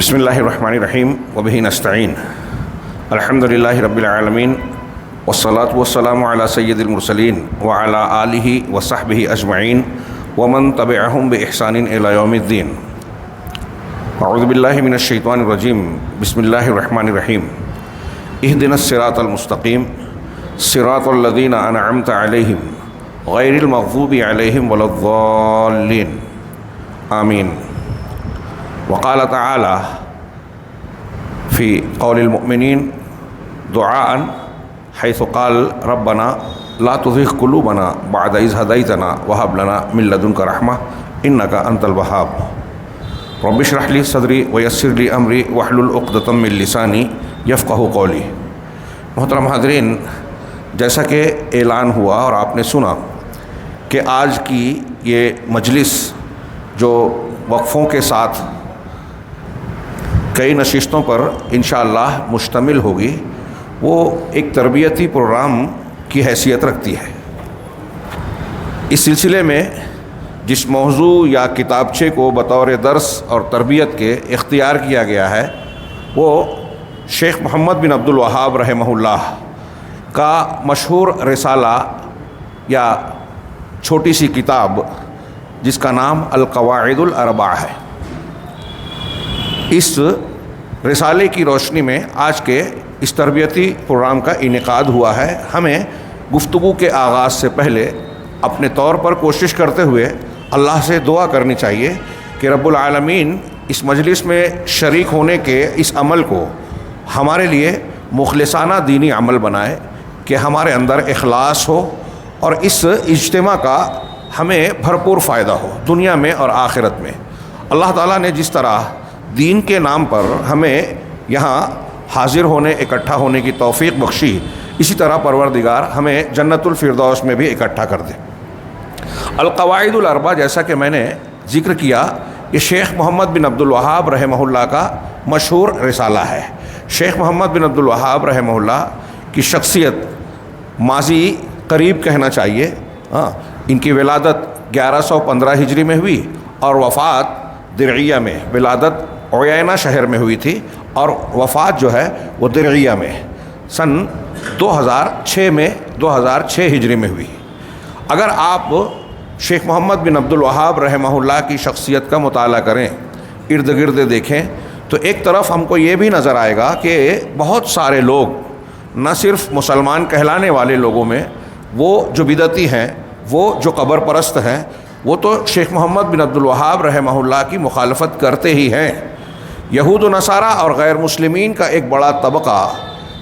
بسم اللہ الرحمن الرحیم وبہ نستعین الحمد للہ رب العالمین والصلاة والسلام علی سید المرسلین وعلی آلہ وصحبہ اجمعین ومن تبعہم بإحسان الی یوم الدین. اعوذ باللہ من الشیطان الرجیم. بسم اللہ الرحمن الرحیم. اہدنا الصراط المستقیم صراط الذین انعمت علیہم غیر المغضوب علیہم ولا الضالین. آمین. وقال تعالی فی قول المؤمنین دعاء حیث قال ربنا لا تزغ قلوبنا بعد اذ ہدیتنا وہب لنا من لدنک رحمہ انک انت الوہاب. رب اشرح لی صدری ویسر لی امری واحلل عقدۃ من لسانی یفقہوا قولی. محترم حاضرین، جیسا کہ اعلان ہوا اور آپ نے سنا کہ آج کی یہ مجلس جو وقفوں کے ساتھ کئی نشستوں پر انشاءاللہ مشتمل ہوگی، وہ ایک تربیتی پروگرام کی حیثیت رکھتی ہے. اس سلسلے میں جس موضوع یا کتابچے کو بطور درس اور تربیت کے اختیار کیا گیا ہے وہ شیخ محمد بن عبد الوہاب رحمہ اللہ کا مشہور رسالہ یا چھوٹی سی کتاب جس کا نام القواعد الاربعہ ہے. اس رسالے کی روشنی میں آج کے اس تربیتی پروگرام کا انعقاد ہوا ہے. ہمیں گفتگو کے آغاز سے پہلے اپنے طور پر کوشش کرتے ہوئے اللہ سے دعا کرنی چاہیے کہ رب العالمین اس مجلس میں شریک ہونے کے اس عمل کو ہمارے لیے مخلصانہ دینی عمل بنائے، کہ ہمارے اندر اخلاص ہو اور اس اجتماع کا ہمیں بھرپور فائدہ ہو دنیا میں اور آخرت میں. اللہ تعالیٰ نے جس طرح دین کے نام پر ہمیں یہاں حاضر ہونے اکٹھا ہونے کی توفیق بخشی، اسی طرح پروردگار ہمیں جنت الفردوس میں بھی اکٹھا کر دے. القواعد الاربعہ جیسا کہ میں نے ذکر کیا، یہ شیخ محمد بن عبد الوہاب رحمہ اللہ کا مشہور رسالہ ہے. شیخ محمد بن عبد الوہاب رحمہ اللہ کی شخصیت ماضی قریب کہنا چاہیے. ان کی ولادت 1115 ہجری میں ہوئی اور وفات درعیہ میں، ولادت عیینہ شہر میں ہوئی تھی اور وفات جو ہے وہ درعیہ میں سن 2006 ہجری میں ہوئی. اگر آپ شیخ محمد بن عبد الوہاب رحمہ اللہ کی شخصیت کا مطالعہ کریں، ارد گرد دیکھیں، تو ایک طرف ہم کو یہ بھی نظر آئے گا کہ بہت سارے لوگ نہ صرف مسلمان کہلانے والے لوگوں میں وہ جو بدعتی ہیں، وہ جو قبر پرست ہیں، وہ تو شیخ محمد بن عبد الوہاب رحمہ اللہ کی مخالفت کرتے ہی ہیں. یہود و نصارہ اور غیر مسلمین کا ایک بڑا طبقہ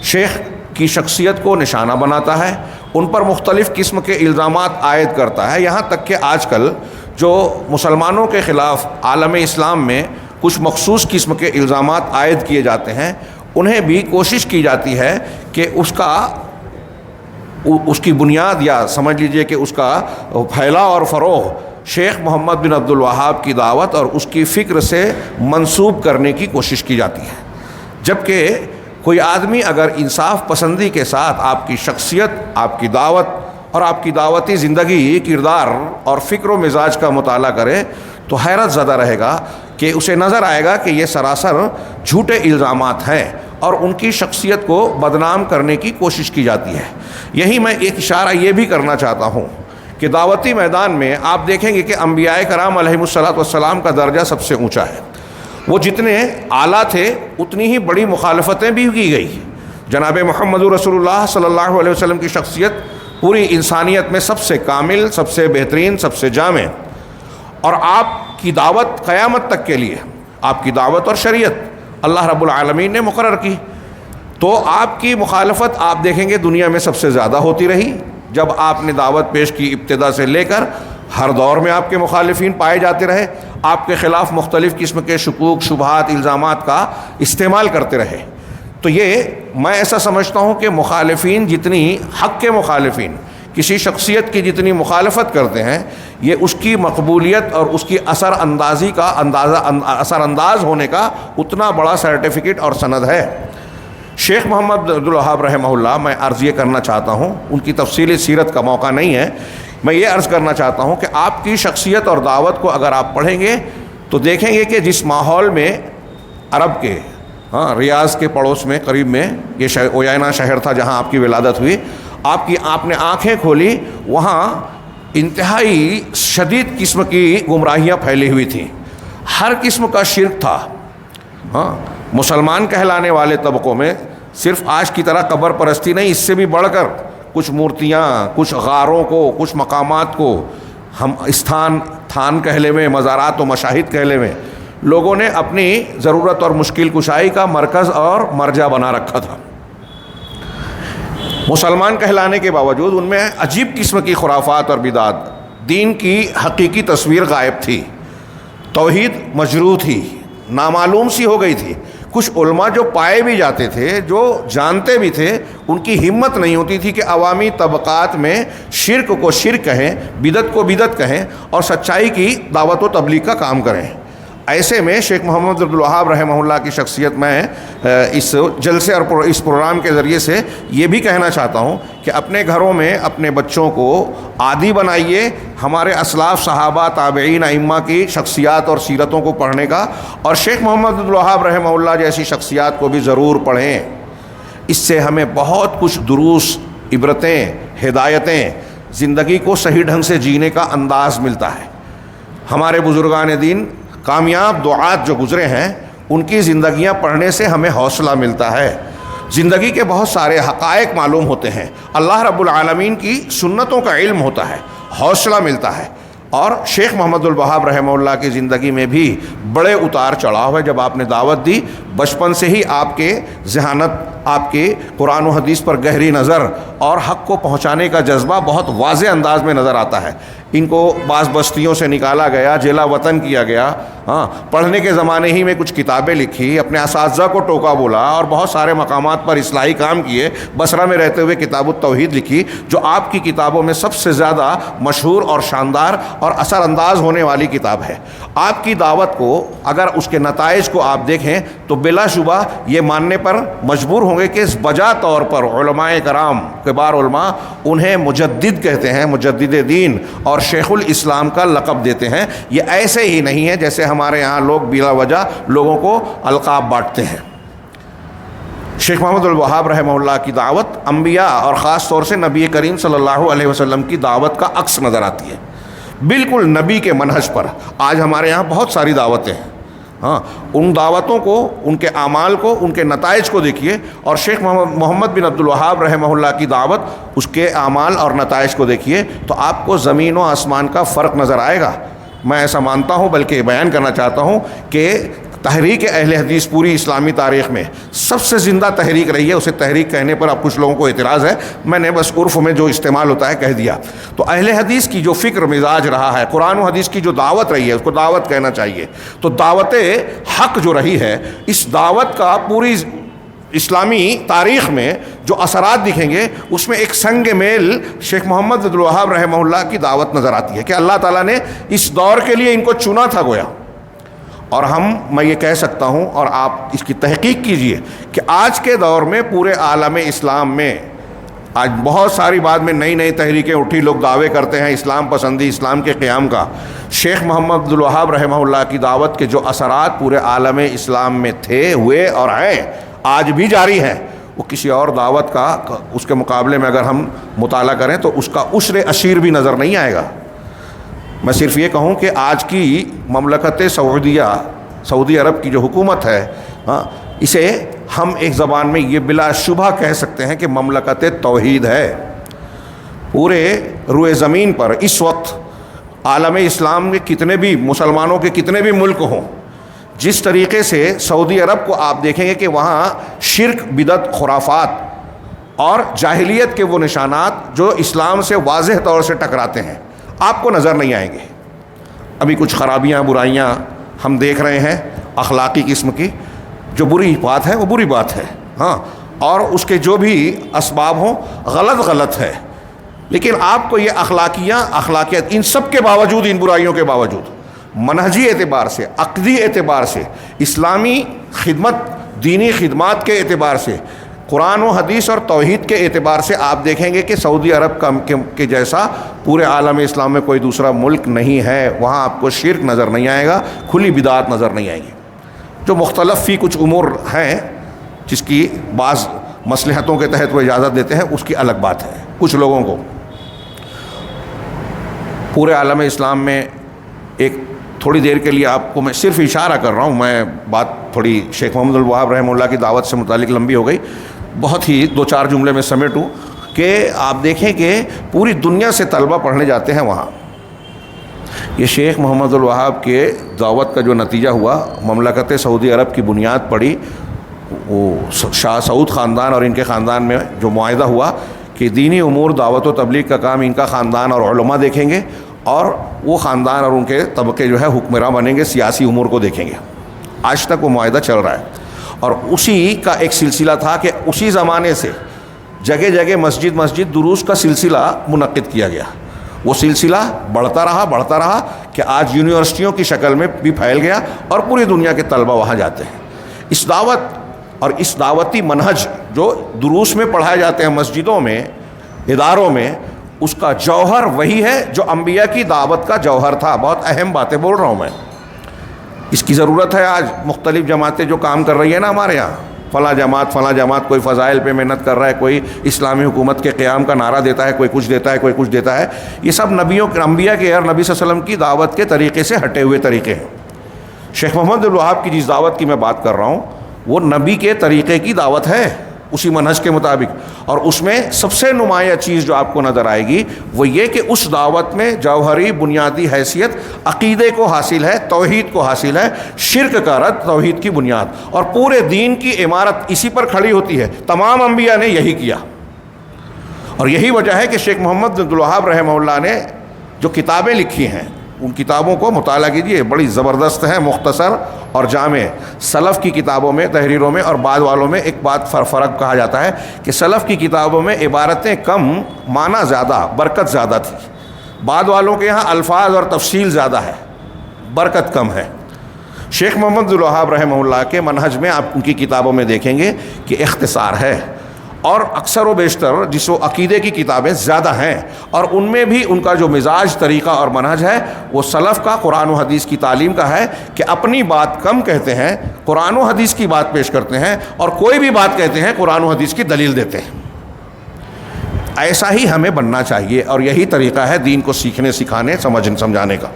شیخ کی شخصیت کو نشانہ بناتا ہے، ان پر مختلف قسم کے الزامات عائد کرتا ہے. یہاں تک کہ آج کل جو مسلمانوں کے خلاف عالم اسلام میں کچھ مخصوص قسم کے الزامات عائد کیے جاتے ہیں، انہیں بھی کوشش کی جاتی ہے کہ اس کی بنیاد یا سمجھ لیجئے کہ اس کا پھیلاؤ اور فروغ شیخ محمد بن عبد الوہاب کی دعوت اور اس کی فکر سے منسوب کرنے کی کوشش کی جاتی ہے. جبکہ کوئی آدمی اگر انصاف پسندی کے ساتھ آپ کی شخصیت، آپ کی دعوت اور آپ کی دعوتی زندگی، کردار اور فکر و مزاج کا مطالعہ کرے تو حیرت زدہ رہے گا کہ اسے نظر آئے گا کہ یہ سراسر جھوٹے الزامات ہیں اور ان کی شخصیت کو بدنام کرنے کی کوشش کی جاتی ہے. یہی میں ایک اشارہ یہ بھی کرنا چاہتا ہوں کہ دعوتی میدان میں آپ دیکھیں گے کہ انبیاء کرام علیہم الصلاۃ والسلام کا درجہ سب سے اونچا ہے. وہ جتنے اعلیٰ تھے اتنی ہی بڑی مخالفتیں بھی کی گئی. جناب محمد رسول اللہ صلی اللہ علیہ وسلم کی شخصیت پوری انسانیت میں سب سے کامل، سب سے بہترین، سب سے جامع، اور آپ کی دعوت قیامت تک کے لیے، آپ کی دعوت اور شریعت اللہ رب العالمین نے مقرر کی. تو آپ کی مخالفت آپ دیکھیں گے دنیا میں سب سے زیادہ ہوتی رہی. جب آپ نے دعوت پیش کی ابتدا سے لے کر ہر دور میں آپ کے مخالفین پائے جاتے رہے، آپ کے خلاف مختلف قسم کے شکوک، شبہات، الزامات کا استعمال کرتے رہے. تو یہ میں ایسا سمجھتا ہوں کہ مخالفین جتنی حق کے مخالفین کسی شخصیت کی جتنی مخالفت کرتے ہیں، یہ اس کی مقبولیت اور اس کی اثر انداز ہونے کا اتنا بڑا سرٹیفکیٹ اور سند ہے. شیخ محمد بن عبد الوہاب رحمہ اللہ، میں عرض یہ کرنا چاہتا ہوں، ان کی تفصیلی سیرت کا موقع نہیں ہے، میں یہ عرض کرنا چاہتا ہوں کہ آپ کی شخصیت اور دعوت کو اگر آپ پڑھیں گے تو دیکھیں گے کہ جس ماحول میں عرب کے ریاض کے پڑوس میں قریب میں یہ اویائنا شہر تھا جہاں آپ کی ولادت ہوئی. آپ نے آنکھیں کھولی، وہاں انتہائی شدید قسم کی گمراہیاں پھیلی ہوئی تھیں، ہر قسم کا شرک تھا. مسلمان کہلانے والے طبقوں میں صرف آج کی طرح قبر پرستی نہیں، اس سے بھی بڑھ کر کچھ مورتیاں، کچھ غاروں کو، کچھ مقامات کو ہم تھان کہلے میں، مزارات و مشاہد کہلے میں لوگوں نے اپنی ضرورت اور مشکل کشائی کا مرکز اور مرجع بنا رکھا تھا. مسلمان کہلانے کے باوجود ان میں عجیب قسم کی خرافات اور بدعات، دین کی حقیقی تصویر غائب تھی، توحید مجروح تھی، نامعلوم سی ہو گئی تھی. کچھ علماء جو پائے بھی جاتے تھے، جو جانتے بھی تھے، ان کی ہمت نہیں ہوتی تھی کہ عوامی طبقات میں شرک کو شرک کہیں، بدعت کو بدعت کہیں اور سچائی کی دعوت و تبلیغ کا کام کریں. ایسے میں شیخ محمد عبد الوہاب رحمہ اللہ کی شخصیت میں اس جلسے اور اس پروگرام کے ذریعے سے یہ بھی کہنا چاہتا ہوں کہ اپنے گھروں میں اپنے بچوں کو عادی بنائیے ہمارے اسلاف صحابہ تابعین ائمہ کی شخصیات اور سیرتوں کو پڑھنے کا، اور شیخ محمد عبد الوہاب رحمہ اللہ جیسی شخصیات کو بھی ضرور پڑھیں. اس سے ہمیں بہت کچھ دروس، عبرتیں، ہدایتیں، زندگی کو صحیح ڈھنگ سے جینے کا انداز ملتا ہے. ہمارے بزرگان دین، کامیاب دعات جو گزرے ہیں، ان کی زندگیاں پڑھنے سے ہمیں حوصلہ ملتا ہے، زندگی کے بہت سارے حقائق معلوم ہوتے ہیں، اللہ رب العالمین کی سنتوں کا علم ہوتا ہے، حوصلہ ملتا ہے. اور شیخ محمد الوہاب رحمہ اللہ کی زندگی میں بھی بڑے اتار چڑھاؤ ہے. جب آپ نے دعوت دی، بچپن سے ہی آپ کے ذہانت، آپ کے قرآن و حدیث پر گہری نظر اور حق کو پہنچانے کا جذبہ بہت واضح انداز میں نظر آتا ہے. ان کو بعض بستیوں سے نکالا گیا، جیلا وطن کیا گیا، پڑھنے کے زمانے ہی میں کچھ کتابیں لکھی، اپنے اساتذہ کو ٹوکا بولا اور بہت سارے مقامات پر اصلاحی کام کیے. بصرہ میں رہتے ہوئے کتاب التوحید لکھی، جو آپ کی کتابوں میں سب سے زیادہ مشہور اور شاندار اور اثر انداز ہونے والی کتاب ہے. آپ کی دعوت کو اگر اس کے نتائج کو آپ دیکھیں تو بلا شبہ یہ ماننے پر مجبور ہوں گے کہ اس بجا طور پر علماء کرام، کبار علماء، انہیں مجدد کہتے ہیں، مجدد دین اور شیخ الاسلام کا لقب دیتے ہیں. یہ ایسے ہی نہیں ہے جیسے ہمارے یہاں لوگ بلا وجہ لوگوں کو القاب بانٹتے ہیں. شیخ محمد الوہاب رحمہ اللہ کی دعوت انبیاء اور خاص طور سے نبی کریم صلی اللہ علیہ وسلم کی دعوت کا عکس نظر آتی ہے، بالکل نبی کے منہج پر. آج ہمارے یہاں بہت ساری دعوتیں ہیں، ان دعوتوں کو، ان کے اعمال کو، ان کے نتائج کو دیکھیے، اور شیخ محمد بن عبد الوہاب رحمہ اللہ کی دعوت، اس کے اعمال اور نتائج کو دیکھیے تو آپ کو زمین و آسمان کا فرق نظر آئے گا. میں ایسا مانتا ہوں، بلکہ بیان کرنا چاہتا ہوں کہ تحریک اہل حدیث پوری اسلامی تاریخ میں سب سے زندہ تحریک رہی ہے. اسے تحریک کہنے پر اب کچھ لوگوں کو اعتراض ہے، میں نے بس عرف میں جو استعمال ہوتا ہے کہہ دیا. تو اہل حدیث کی جو فکر مزاج رہا ہے، قرآن و حدیث کی جو دعوت رہی ہے، اس کو دعوت کہنا چاہیے. تو دعوت حق جو رہی ہے، اس دعوت کا پوری اسلامی تاریخ میں جو اثرات دکھیں گے، اس میں ایک سنگ میل شیخ محمد عبد الوہاب رحمہ اللہ کی دعوت نظر آتی ہے کہ اللہ تعالیٰ نے اس دور کے لیے ان کو چنا تھا گویا. اور میں یہ کہہ سکتا ہوں، اور آپ اس کی تحقیق کیجئے، کہ آج کے دور میں پورے عالم اسلام میں آج بہت ساری بعد میں نئی نئی تحریکیں اٹھی، لوگ دعوے کرتے ہیں اسلام پسندی، اسلام کے قیام کا. شیخ محمد عبد الوہاب رحمہ اللہ کی دعوت کے جو اثرات پورے عالم اسلام میں تھے، ہوئے اور ہیں، آج بھی جاری ہیں، وہ کسی اور دعوت کا اس کے مقابلے میں اگر ہم مطالعہ کریں تو اس کا عشر اشیر بھی نظر نہیں آئے گا. میں صرف یہ کہوں کہ آج کی مملکت سعودیہ، سعودی عرب کی جو حکومت ہے، اسے ہم ایک زبان میں یہ بلا شبہ کہہ سکتے ہیں کہ مملکت توحید ہے. پورے روئے زمین پر اس وقت عالم اسلام کے کتنے بھی مسلمانوں کے کتنے بھی ملک ہوں، جس طریقے سے سعودی عرب کو آپ دیکھیں گے کہ وہاں شرک، بدعت، خرافات اور جاہلیت کے وہ نشانات جو اسلام سے واضح طور سے ٹکراتے ہیں، آپ کو نظر نہیں آئیں گے. ابھی کچھ خرابیاں، برائیاں ہم دیکھ رہے ہیں اخلاقی قسم کی. جو بری بات ہے وہ بری بات ہے، اور اس کے جو بھی اسباب ہوں غلط ہے. لیکن آپ کو یہ اخلاقیات ان سب کے باوجود، ان برائیوں کے باوجود، منہجی اعتبار سے، عقدی اعتبار سے، اسلامی خدمت، دینی خدمات کے اعتبار سے، قرآن و حدیث اور توحید کے اعتبار سے آپ دیکھیں گے کہ سعودی عرب کے جیسا پورے عالم اسلام میں کوئی دوسرا ملک نہیں ہے. وہاں آپ کو شرک نظر نہیں آئے گا، کھلی بدعات نظر نہیں آئیں گی. جو مختلف فی کچھ امور ہیں جس کی بعض مصلحتوں کے تحت وہ اجازت دیتے ہیں، اس کی الگ بات ہے. کچھ لوگوں کو پورے عالم اسلام میں ایک تھوڑی دیر کے لیے آپ کو میں صرف اشارہ کر رہا ہوں، میں بات تھوڑی شیخ محمد الوہاب رحمہ اللہ کی دعوت سے متعلق لمبی ہو گئی، بہت ہی 2-4 جملے میں سمیٹوں کہ آپ دیکھیں کہ پوری دنیا سے طلبہ پڑھنے جاتے ہیں وہاں. یہ شیخ محمد الوہاب کے دعوت کا جو نتیجہ ہوا، مملکت سعودی عرب کی بنیاد پڑی، وہ شاہ سعود خاندان اور ان کے خاندان میں جو معاہدہ ہوا کہ دینی امور دعوت و تبلیغ کا کام ان کا خاندان اور علماء دیکھیں گے، اور وہ خاندان اور ان کے طبقے جو ہے حکمراں بنیں گے، سیاسی امور کو دیکھیں گے. آج تک وہ معاہدہ چل رہا ہے، اور اسی کا ایک سلسلہ تھا کہ اسی زمانے سے جگہ جگہ مسجد دروس کا سلسلہ منعقد کیا گیا. وہ سلسلہ بڑھتا رہا کہ آج یونیورسٹیوں کی شکل میں بھی پھیل گیا اور پوری دنیا کے طلبہ وہاں جاتے ہیں. اس دعوت اور اس دعوتی منہج جو دروس میں پڑھائے جاتے ہیں مسجدوں میں، اداروں میں، اس کا جوہر وہی ہے جو انبیاء کی دعوت کا جوہر تھا. بہت اہم باتیں بول رہا ہوں میں. اس کی ضرورت ہے. آج مختلف جماعتیں جو کام کر رہی ہیں نا ہمارے یہاں، فلاں جماعت کوئی فضائل پہ محنت کر رہا ہے، کوئی اسلامی حکومت کے قیام کا نعرہ دیتا ہے، کوئی کچھ دیتا ہے. یہ سب انبیاء کے اور نبی صلی اللہ علیہ وسلم کی دعوت کے طریقے سے ہٹے ہوئے طریقے ہیں. شیخ محمد الوہاب کی جس دعوت کی میں بات کر رہا ہوں وہ نبی کے طریقے کی دعوت ہے، اسی منہج کے مطابق. اور اس میں سب سے نمایاں چیز جو آپ کو نظر آئے گی وہ یہ کہ اس دعوت میں جوہری بنیادی حیثیت عقیدے کو حاصل ہے، توحید کو حاصل ہے، شرک کا رد، توحید کی بنیاد، اور پورے دین کی عمارت اسی پر کھڑی ہوتی ہے. تمام انبیاء نے یہی کیا، اور یہی وجہ ہے کہ شیخ محمد عبد الوہاب رحمہ اللہ نے جو کتابیں لکھی ہیں ان کتابوں کو مطالعہ کیجیے، بڑی زبردست ہیں، مختصر اور جامع. سلف کی کتابوں میں، تحریروں میں اور بعد والوں میں ایک بات فرق کہا جاتا ہے کہ سلف کی کتابوں میں عبارتیں کم، معنی زیادہ، برکت زیادہ تھی. بعد والوں کے یہاں الفاظ اور تفصیل زیادہ ہے، برکت کم ہے. شیخ محمد الوہاب رحمہ اللہ کے منہج میں آپ ان کی کتابوں میں دیکھیں گے کہ اختصار ہے، اور اکثر و بیشتر جس و عقیدے کی کتابیں زیادہ ہیں، اور ان میں بھی ان کا جو مزاج، طریقہ اور منہج ہے وہ سلف کا، قرآن و حدیث کی تعلیم کا ہے کہ اپنی بات کم کہتے ہیں، قرآن و حدیث کی بات پیش کرتے ہیں، اور کوئی بھی بات کہتے ہیں قرآن و حدیث کی دلیل دیتے ہیں. ایسا ہی ہمیں بننا چاہیے، اور یہی طریقہ ہے دین کو سیکھنے، سکھانے، سمجھانے کا.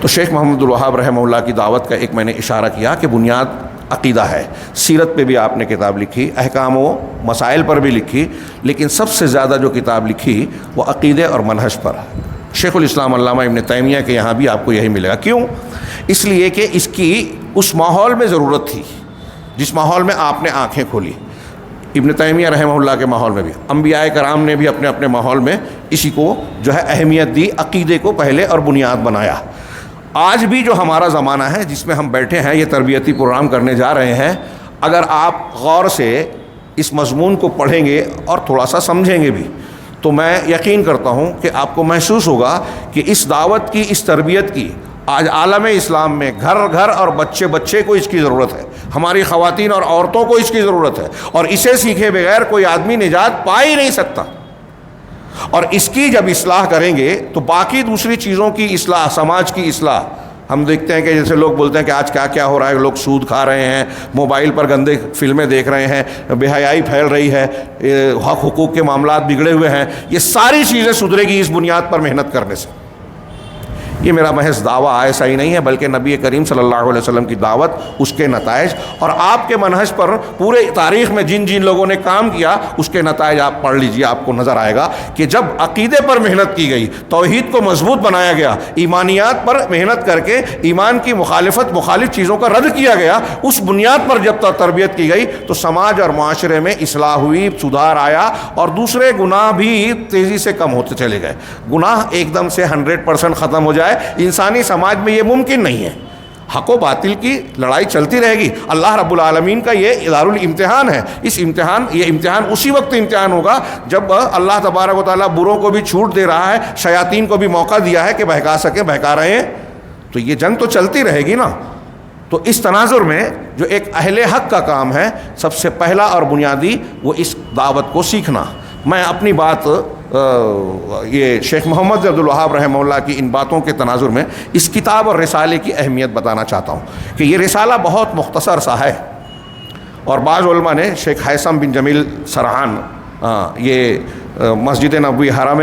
تو شیخ محمد الوہاب رحمہ اللہ کی دعوت کا ایک میں نے اشارہ کیا کہ بنیاد عقیدہ ہے. سیرت پہ بھی آپ نے کتاب لکھی، احکام و مسائل پر بھی لکھی، لیکن سب سے زیادہ جو کتاب لکھی وہ عقیدے اور منہج پر. شیخ الاسلام علامہ ابن تیمیہ کے یہاں بھی آپ کو یہی ملے گا. کیوں؟ اس لیے کہ اس کی اس ماحول میں ضرورت تھی جس ماحول میں آپ نے آنکھیں کھولی. ابن تیمیہ رحمہ اللہ کے ماحول میں بھی، انبیاء کرام نے بھی اپنے اپنے ماحول میں اسی کو جو ہے اہمیت دی، عقیدے کو پہلے اور بنیاد بنایا. آج بھی جو ہمارا زمانہ ہے جس میں ہم بیٹھے ہیں، یہ تربیتی پروگرام کرنے جا رہے ہیں، اگر آپ غور سے اس مضمون کو پڑھیں گے اور تھوڑا سا سمجھیں گے بھی تو میں یقین کرتا ہوں کہ آپ کو محسوس ہوگا کہ اس دعوت کی، اس تربیت کی آج عالم اسلام میں گھر گھر اور بچے بچے کو اس کی ضرورت ہے. ہماری خواتین اور عورتوں کو اس کی ضرورت ہے، اور اسے سیکھے بغیر کوئی آدمی نجات پا ہی نہیں سکتا. اور اس کی جب اصلاح کریں گے تو باقی دوسری چیزوں کی اصلاح، سماج کی اصلاح. ہم دیکھتے ہیں کہ جیسے لوگ بولتے ہیں کہ آج کیا کیا ہو رہا ہے، لوگ سود کھا رہے ہیں، موبائل پر گندے فلمیں دیکھ رہے ہیں، بے حیائی پھیل رہی ہے، حق حقوق کے معاملات بگڑے ہوئے ہیں. یہ ساری چیزیں سدھرے گی اس بنیاد پر محنت کرنے سے. یہ میرا محض دعویٰ ایسا ہی نہیں ہے، بلکہ نبی کریم صلی اللہ علیہ وسلم کی دعوت، اس کے نتائج، اور آپ کے منہج پر پورے تاریخ میں جن جن لوگوں نے کام کیا اس کے نتائج آپ پڑھ لیجئے. آپ کو نظر آئے گا کہ جب عقیدے پر محنت کی گئی، توحید کو مضبوط بنایا گیا، ایمانیات پر محنت کر کے ایمان کی مخالف چیزوں کا رد کیا گیا، اس بنیاد پر جب تربیت کی گئی تو سماج اور معاشرے میں اصلاح ہوئی، سدھار آیا، اور دوسرے گناہ بھی تیزی سے کم ہوتے چلے گئے. گناہ ایک دم سے 100% ختم ہو جائے انسانی سماج میں یہ ممکن نہیں ہے. حق و باطل کی لڑائی چلتی رہے گی. اللہ رب العالمین کا یہ دارالامتحان ہے. یہ امتحان اسی وقت امتحان ہوگا جب اللہ تبارک و تعالیٰ بروں کو بھی چھوٹ دے رہا ہے، شیاطین کو بھی موقع دیا ہے کہ بہکا سکیں، بہکا رہے ہیں. تو یہ جنگ تو چلتی رہے گی نا. تو اس تناظر میں جو ایک اہل حق کا کام ہے، سب سے پہلا اور بنیادی وہ اس دعوت کو سیکھنا. میں اپنی بات یہ شیخ محمد عبد الوہاب رحمہ اللہ کی ان باتوں کے تناظر میں اس کتاب اور رسالے کی اہمیت بتانا چاہتا ہوں کہ یہ رسالہ بہت مختصر سا ہے، اور بعض علماء نے شیخ حیثم بن جمیل سرحان یہ مسجد نبوی حرم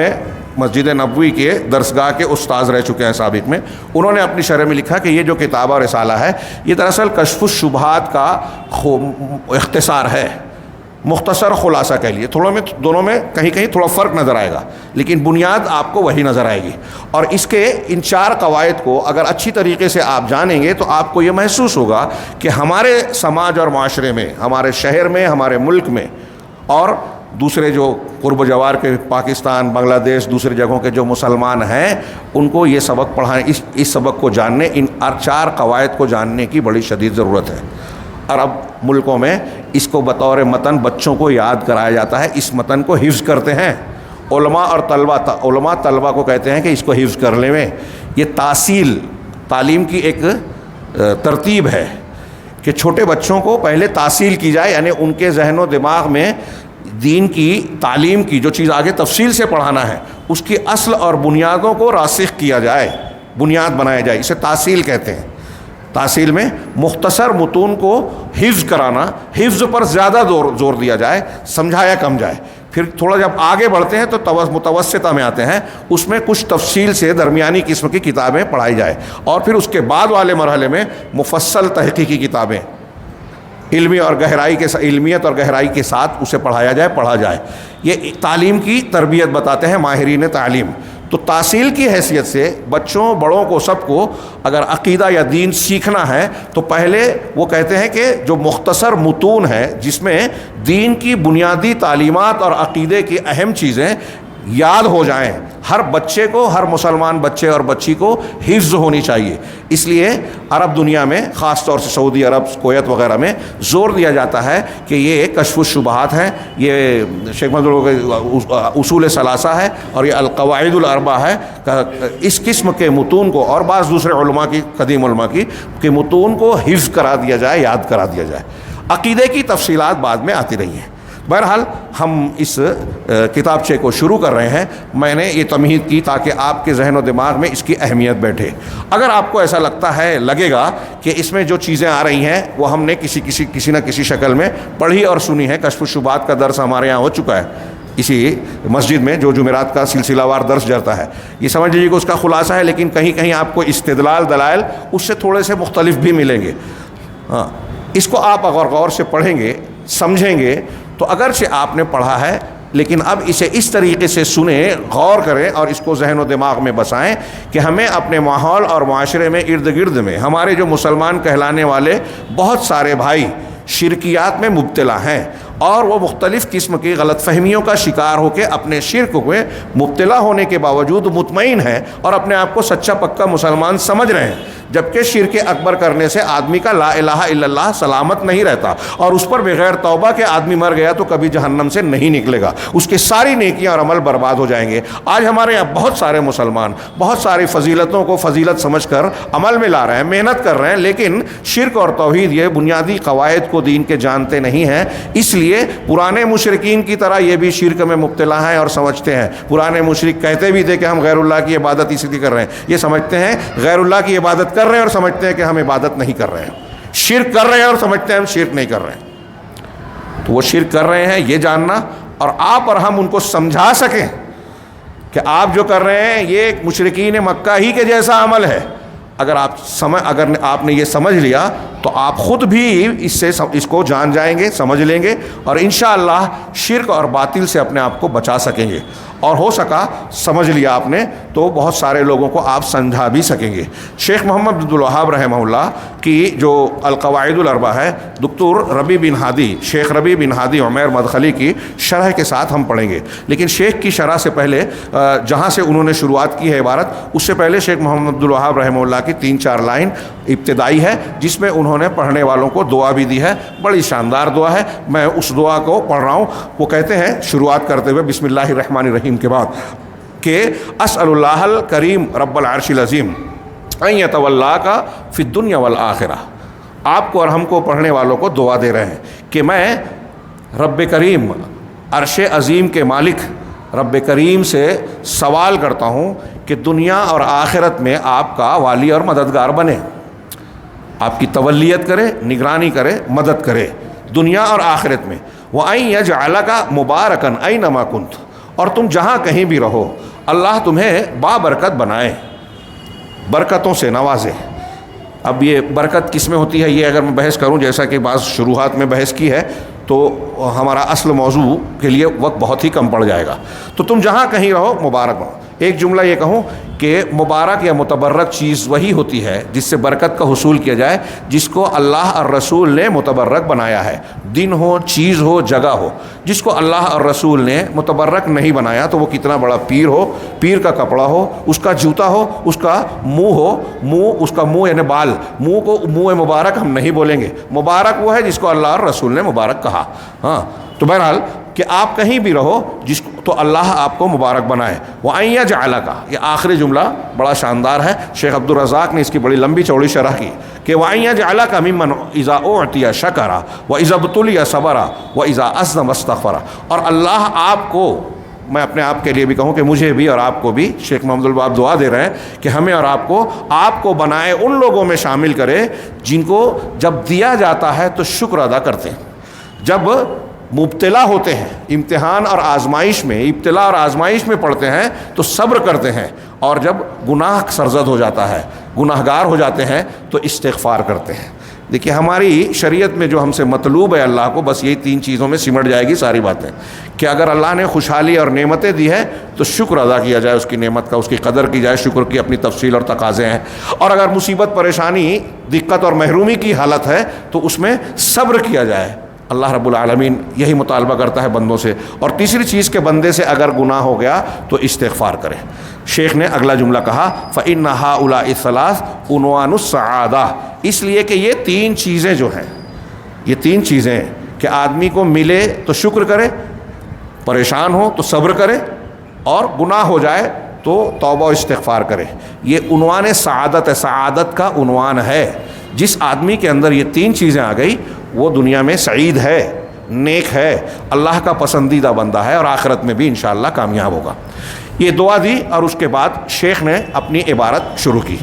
مسجد نبوی کے درسگاہ کے استاذ رہ چکے ہیں سابق میں، انہوں نے اپنی شرح میں لکھا کہ یہ جو کتاب اور رسالہ ہے یہ دراصل کشف الشبہات کا اختصار ہے، مختصر خلاصہ کہہ لیے، دونوں میں کہیں کہیں تھوڑا فرق نظر آئے گا، لیکن بنیاد آپ کو وہی نظر آئے گی، اور اس کے ان 4 قواعد کو اگر اچھی طریقے سے آپ جانیں گے تو آپ کو یہ محسوس ہوگا کہ ہمارے سماج اور معاشرے میں، ہمارے شہر میں، ہمارے ملک میں، اور دوسرے جو قرب و جوار کے پاکستان، بنگلہ دیش، دوسری جگہوں کے جو مسلمان ہیں ان کو یہ سبق پڑھانے، اس سبق کو جاننے، ان 4 قواعد کو جاننے کی بڑی شدید ضرورت ہے۔ عرب ملکوں میں اس کو بطور متن بچوں کو یاد کرایا جاتا ہے، اس متن کو حفظ کرتے ہیں علماء اور طلبہ کو کہتے ہیں کہ اس کو حفظ کر لیں۔ یہ تعلیم کی ایک ترتیب ہے کہ چھوٹے بچوں کو پہلے تحصیل کی جائے، یعنی ان کے ذہن و دماغ میں دین کی تعلیم کی جو چیز آگے تفصیل سے پڑھانا ہے اس کی اصل اور بنیادوں کو راسخ کیا جائے، بنیاد بنایا جائے، اسے تحصیل کہتے ہیں۔ تحصیل میں مختصر متون کو حفظ کرانا، حفظ پر زیادہ زور دیا جائے، سمجھایا کم جائے۔ پھر تھوڑا جب آگے بڑھتے ہیں تو متوسطہ میں آتے ہیں، اس میں کچھ تفصیل سے درمیانی قسم کی کتابیں پڑھائی جائے، اور پھر اس کے بعد والے مرحلے میں مفصل تحقیقی کتابیں علمیت اور گہرائی کے ساتھ اسے پڑھا جائے۔ یہ تعلیم کی تربیت بتاتے ہیں ماہرین تعلیم۔ تو تحصیل کی حیثیت سے بچوں، بڑوں کو، سب کو اگر عقیدہ یا دین سیکھنا ہے تو پہلے وہ کہتے ہیں کہ جو مختصر متون ہے جس میں دین کی بنیادی تعلیمات اور عقیدے کی اہم چیزیں یاد ہو جائیں، ہر بچے کو، ہر مسلمان بچے اور بچی کو حفظ ہونی چاہیے۔ اس لیے عرب دنیا میں، خاص طور سے سعودی عرب، کویت وغیرہ میں زور دیا جاتا ہے کہ یہ کشف الشبہات ہے، یہ شیخ محمد اصول ثلاثہ ہے، اور یہ القواعد الاربع ہے۔ اس قسم کے متون کو، اور بعض دوسرے علماء کی، قدیم علماء کی متون کو حفظ کرا دیا جائے، یاد کرا دیا جائے۔ عقیدے کی تفصیلات بعد میں آتی رہی ہیں۔ بہرحال ہم اس کتابچے کو شروع کر رہے ہیں، میں نے یہ تمہید کی تاکہ آپ کے ذہن و دماغ میں اس کی اہمیت بیٹھے۔ اگر آپ کو ایسا لگے گا کہ اس میں جو چیزیں آ رہی ہیں وہ ہم نے کسی نہ کسی شکل میں پڑھی اور سنی ہے، کشف الشبہات کا درس ہمارے یہاں ہو چکا ہے اسی مسجد میں، جو جمعرات کا سلسلہ وار درس جاتا ہے، یہ سمجھ لیجیے کہ اس کا خلاصہ ہے، لیکن کہیں کہیں آپ کو استدلال، دلائل اس سے تھوڑے سے مختلف بھی ملیں گے۔ ہاں، اس کو آپ اگر غور سے پڑھیں گے، سمجھیں گے، تو اگرچہ آپ نے پڑھا ہے لیکن اب اسے اس طریقے سے سنیں، غور کریں اور اس کو ذہن و دماغ میں بسائیں کہ ہمیں اپنے ماحول اور معاشرے میں، ارد گرد میں ہمارے جو مسلمان کہلانے والے بہت سارے بھائی شرکیات میں مبتلا ہیں، اور وہ مختلف قسم کی غلط فہمیوں کا شکار ہو کے اپنے شرک میں مبتلا ہونے کے باوجود مطمئن ہیں اور اپنے آپ کو سچا پکا مسلمان سمجھ رہے ہیں، جبکہ شرک اکبر کرنے سے آدمی کا لا الہ الا اللہ سلامت نہیں رہتا، اور اس پر بغیر توبہ کے آدمی مر گیا تو کبھی جہنم سے نہیں نکلے گا، اس کے ساری نیکیاں اور عمل برباد ہو جائیں گے۔ آج ہمارے یہاں بہت سارے مسلمان بہت ساری فضیلتوں کو فضیلت سمجھ کر عمل میں لا رہے ہیں، محنت کر رہے ہیں، لیکن شرک اور توحید، یہ بنیادی قواعد کو دین کے جانتے نہیں ہیں، اس لیے پرانے مشرکین کی طرح یہ بھی شرک میں مبتلا ہیں اور سمجھتے ہیں۔ پرانے مشرک کہتے بھی تھے کہ ہم غیر اللہ کی عبادت اس لیے کر رہے ہیں، یہ سمجھتے ہیں غیر اللہ کی عبادت کر رہے ہیں اور سمجھتے ہیں کہ ہم عبادت نہیں کر رہے ہیں، شرک کر رہے ہیں اور سمجھتے ہیں ہم شرک نہیں کر رہے ہیں۔ تو وہ شرک کر رہے ہیں یہ جاننا، اور آپ اور ہم ان کو سمجھا سکیں کہ آپ جو کر رہے ہیں یہ مشرکین مکہ ہی کے جیسا عمل ہے۔ اگر آپ نے یہ سمجھ لیا تو آپ خود بھی اس کو جان جائیں گے، سمجھ لیں گے، اور انشاءاللہ شرک اور باطل سے اپنے آپ کو بچا سکیں گے، اور ہو سکا سمجھ لیا آپ نے تو بہت سارے لوگوں کو آپ سمجھا بھی سکیں گے۔ شیخ محمد عبد الوہاب رحمہ اللہ کی جو القواعد الاربع ہے، دکتور ربیع بن ہادی، شیخ ربیع بن ہادی عمیر مدخلی کی شرح کے ساتھ ہم پڑھیں گے، لیکن شیخ کی شرح سے پہلے جہاں سے انہوں نے شروعات کی ہے عبارت، اس سے پہلے شیخ محمد عبد الوہاب رحمہ اللہ کی 3-4 لائن ابتدائی ہے، جس میں انہوں نے پڑھنے والوں کو دعا بھی دی ہے، بڑی شاندار دعا ہے، میں اس دعا کو پڑھ رہا ہوں۔ وہ کہتے ہیں شروعات کرتے ہوئے بسم اللہ الرحمن الرحیم کے بعد کہ اسأل اللہ الکریم رب العرش العظیم ان یتولاک فی الدنیا والآخرہ۔ آپ کو اور ہم کو پڑھنے والوں کو دعا دے رہے ہیں کہ میں رب کریم عرش عظیم کے مالک رب کریم سے سوال کرتا ہوں کہ دنیا اور آخرت میں آپ کا والی اور مددگار بنے، آپ کی تولیت کرے، نگرانی کرے، مدد کرے دنیا اور آخرت میں۔ وَأَن يَجْعَلَكَ مُبَارَكًا أَيْنَمَا كُنْتَ، اور تم جہاں کہیں بھی رہو اللہ تمہیں بابرکت بنائے، برکتوں سے نوازے۔ اب یہ برکت کس میں ہوتی ہے، یہ اگر میں بحث کروں جیسا کہ بعض شروحات میں بحث کی ہے تو ہمارا اصل موضوع کے لیے وقت بہت ہی کم پڑ جائے گا۔ تو تم جہاں کہیں رہو مبارک ہو۔ ایک جملہ یہ کہوں کہ مبارک یا متبرک چیز وہی ہوتی ہے جس سے برکت کا حصول کیا جائے جس کو اللہ اور رسول نے متبرک بنایا ہے، دن ہو، چیز ہو، جگہ ہو۔ جس کو اللہ اور رسول نے متبرک نہیں بنایا تو وہ کتنا بڑا پیر ہو، پیر کا کپڑا ہو، اس کا جوتا ہو، اس کا منہ ہو، منہ، اس کا منہ یعنی بال، منہ کو منہ مبارک ہم نہیں بولیں گے، مبارک وہ ہے جس کو اللہ اور رسول نے مبارک کہا۔ ہاں تو بہرحال کہ آپ کہیں بھی رہو جس کو تو اللہ آپ کو مبارک بنائے۔ وَأَن يَجْعَلَكَ، یہ آخری جملہ بڑا شاندار ہے، شیخ عبدالرزاق نے اس کی بڑی لمبی چوڑی شرح کی کہ وَأَن يَجْعَلَكَ مِمَّنْ إِذَا أُعْطِيَ شَكَرَ وَإِذَا ابْتُلِيَ صَبَرَ وَإِذَا أَذْنَبَ اسْتَغْفَرَ۔ اور اللہ آپ کو، میں اپنے آپ کے لیے بھی کہوں کہ مجھے بھی اور آپ کو بھی، شیخ محمد الوہاب دعا دے رہے ہیں کہ ہمیں اور آپ کو بنائے ان لوگوں میں شامل کرے جن کو جب دیا جاتا ہے تو شکر ادا کرتے ہیں، جب مبتلا ہوتے ہیں امتحان اور آزمائش میں، ابتلا اور آزمائش میں پڑتے ہیں تو صبر کرتے ہیں، اور جب گناہ سرزد ہو جاتا ہے، گناہ گار ہو جاتے ہیں تو استغفار کرتے ہیں۔ دیکھیے ہماری شریعت میں جو ہم سے مطلوب ہے اللہ کو، بس یہی تین چیزوں میں سمٹ جائے گی ساری باتیں، کہ اگر اللہ نے خوشحالی اور نعمتیں دی ہے تو شکر ادا کیا جائے اس کی نعمت کا، اس کی قدر کی جائے، شکر کی اپنی تفصیل اور تقاضے ہیں، اور اگر مصیبت، پریشانی، دقت اور محرومی کی حالت ہے تو اس میں صبر کیا جائے۔ اللہ رب العالمین یہی مطالبہ کرتا ہے بندوں سے۔ اور تیسری چیز کہ بندے سے اگر گناہ ہو گیا تو استغفار کرے۔ شیخ نے اگلا جملہ کہا فَإِنَّ هَؤُلَاءِ الثَّلَاثُ عُنْوَانُ السَّعَادَةِ، اس لیے کہ یہ تین چیزیں جو ہیں، یہ تین چیزیں کہ آدمی کو ملے تو شکر کرے، پریشان ہو تو صبر کرے، اور گناہ ہو جائے تو توبہ و استغفار کرے، یہ عنوان سعادت ہے، سعادت کا عنوان ہے۔ جس آدمی کے اندر یہ تین چیزیں آ گئی وہ دنیا میں سعید ہے، نیک ہے، اللہ کا پسندیدہ بندہ ہے، اور آخرت میں بھی انشاءاللہ کامیاب ہوگا۔ یہ دعا دی اور اس کے بعد شیخ نے اپنی عبارت شروع کی۔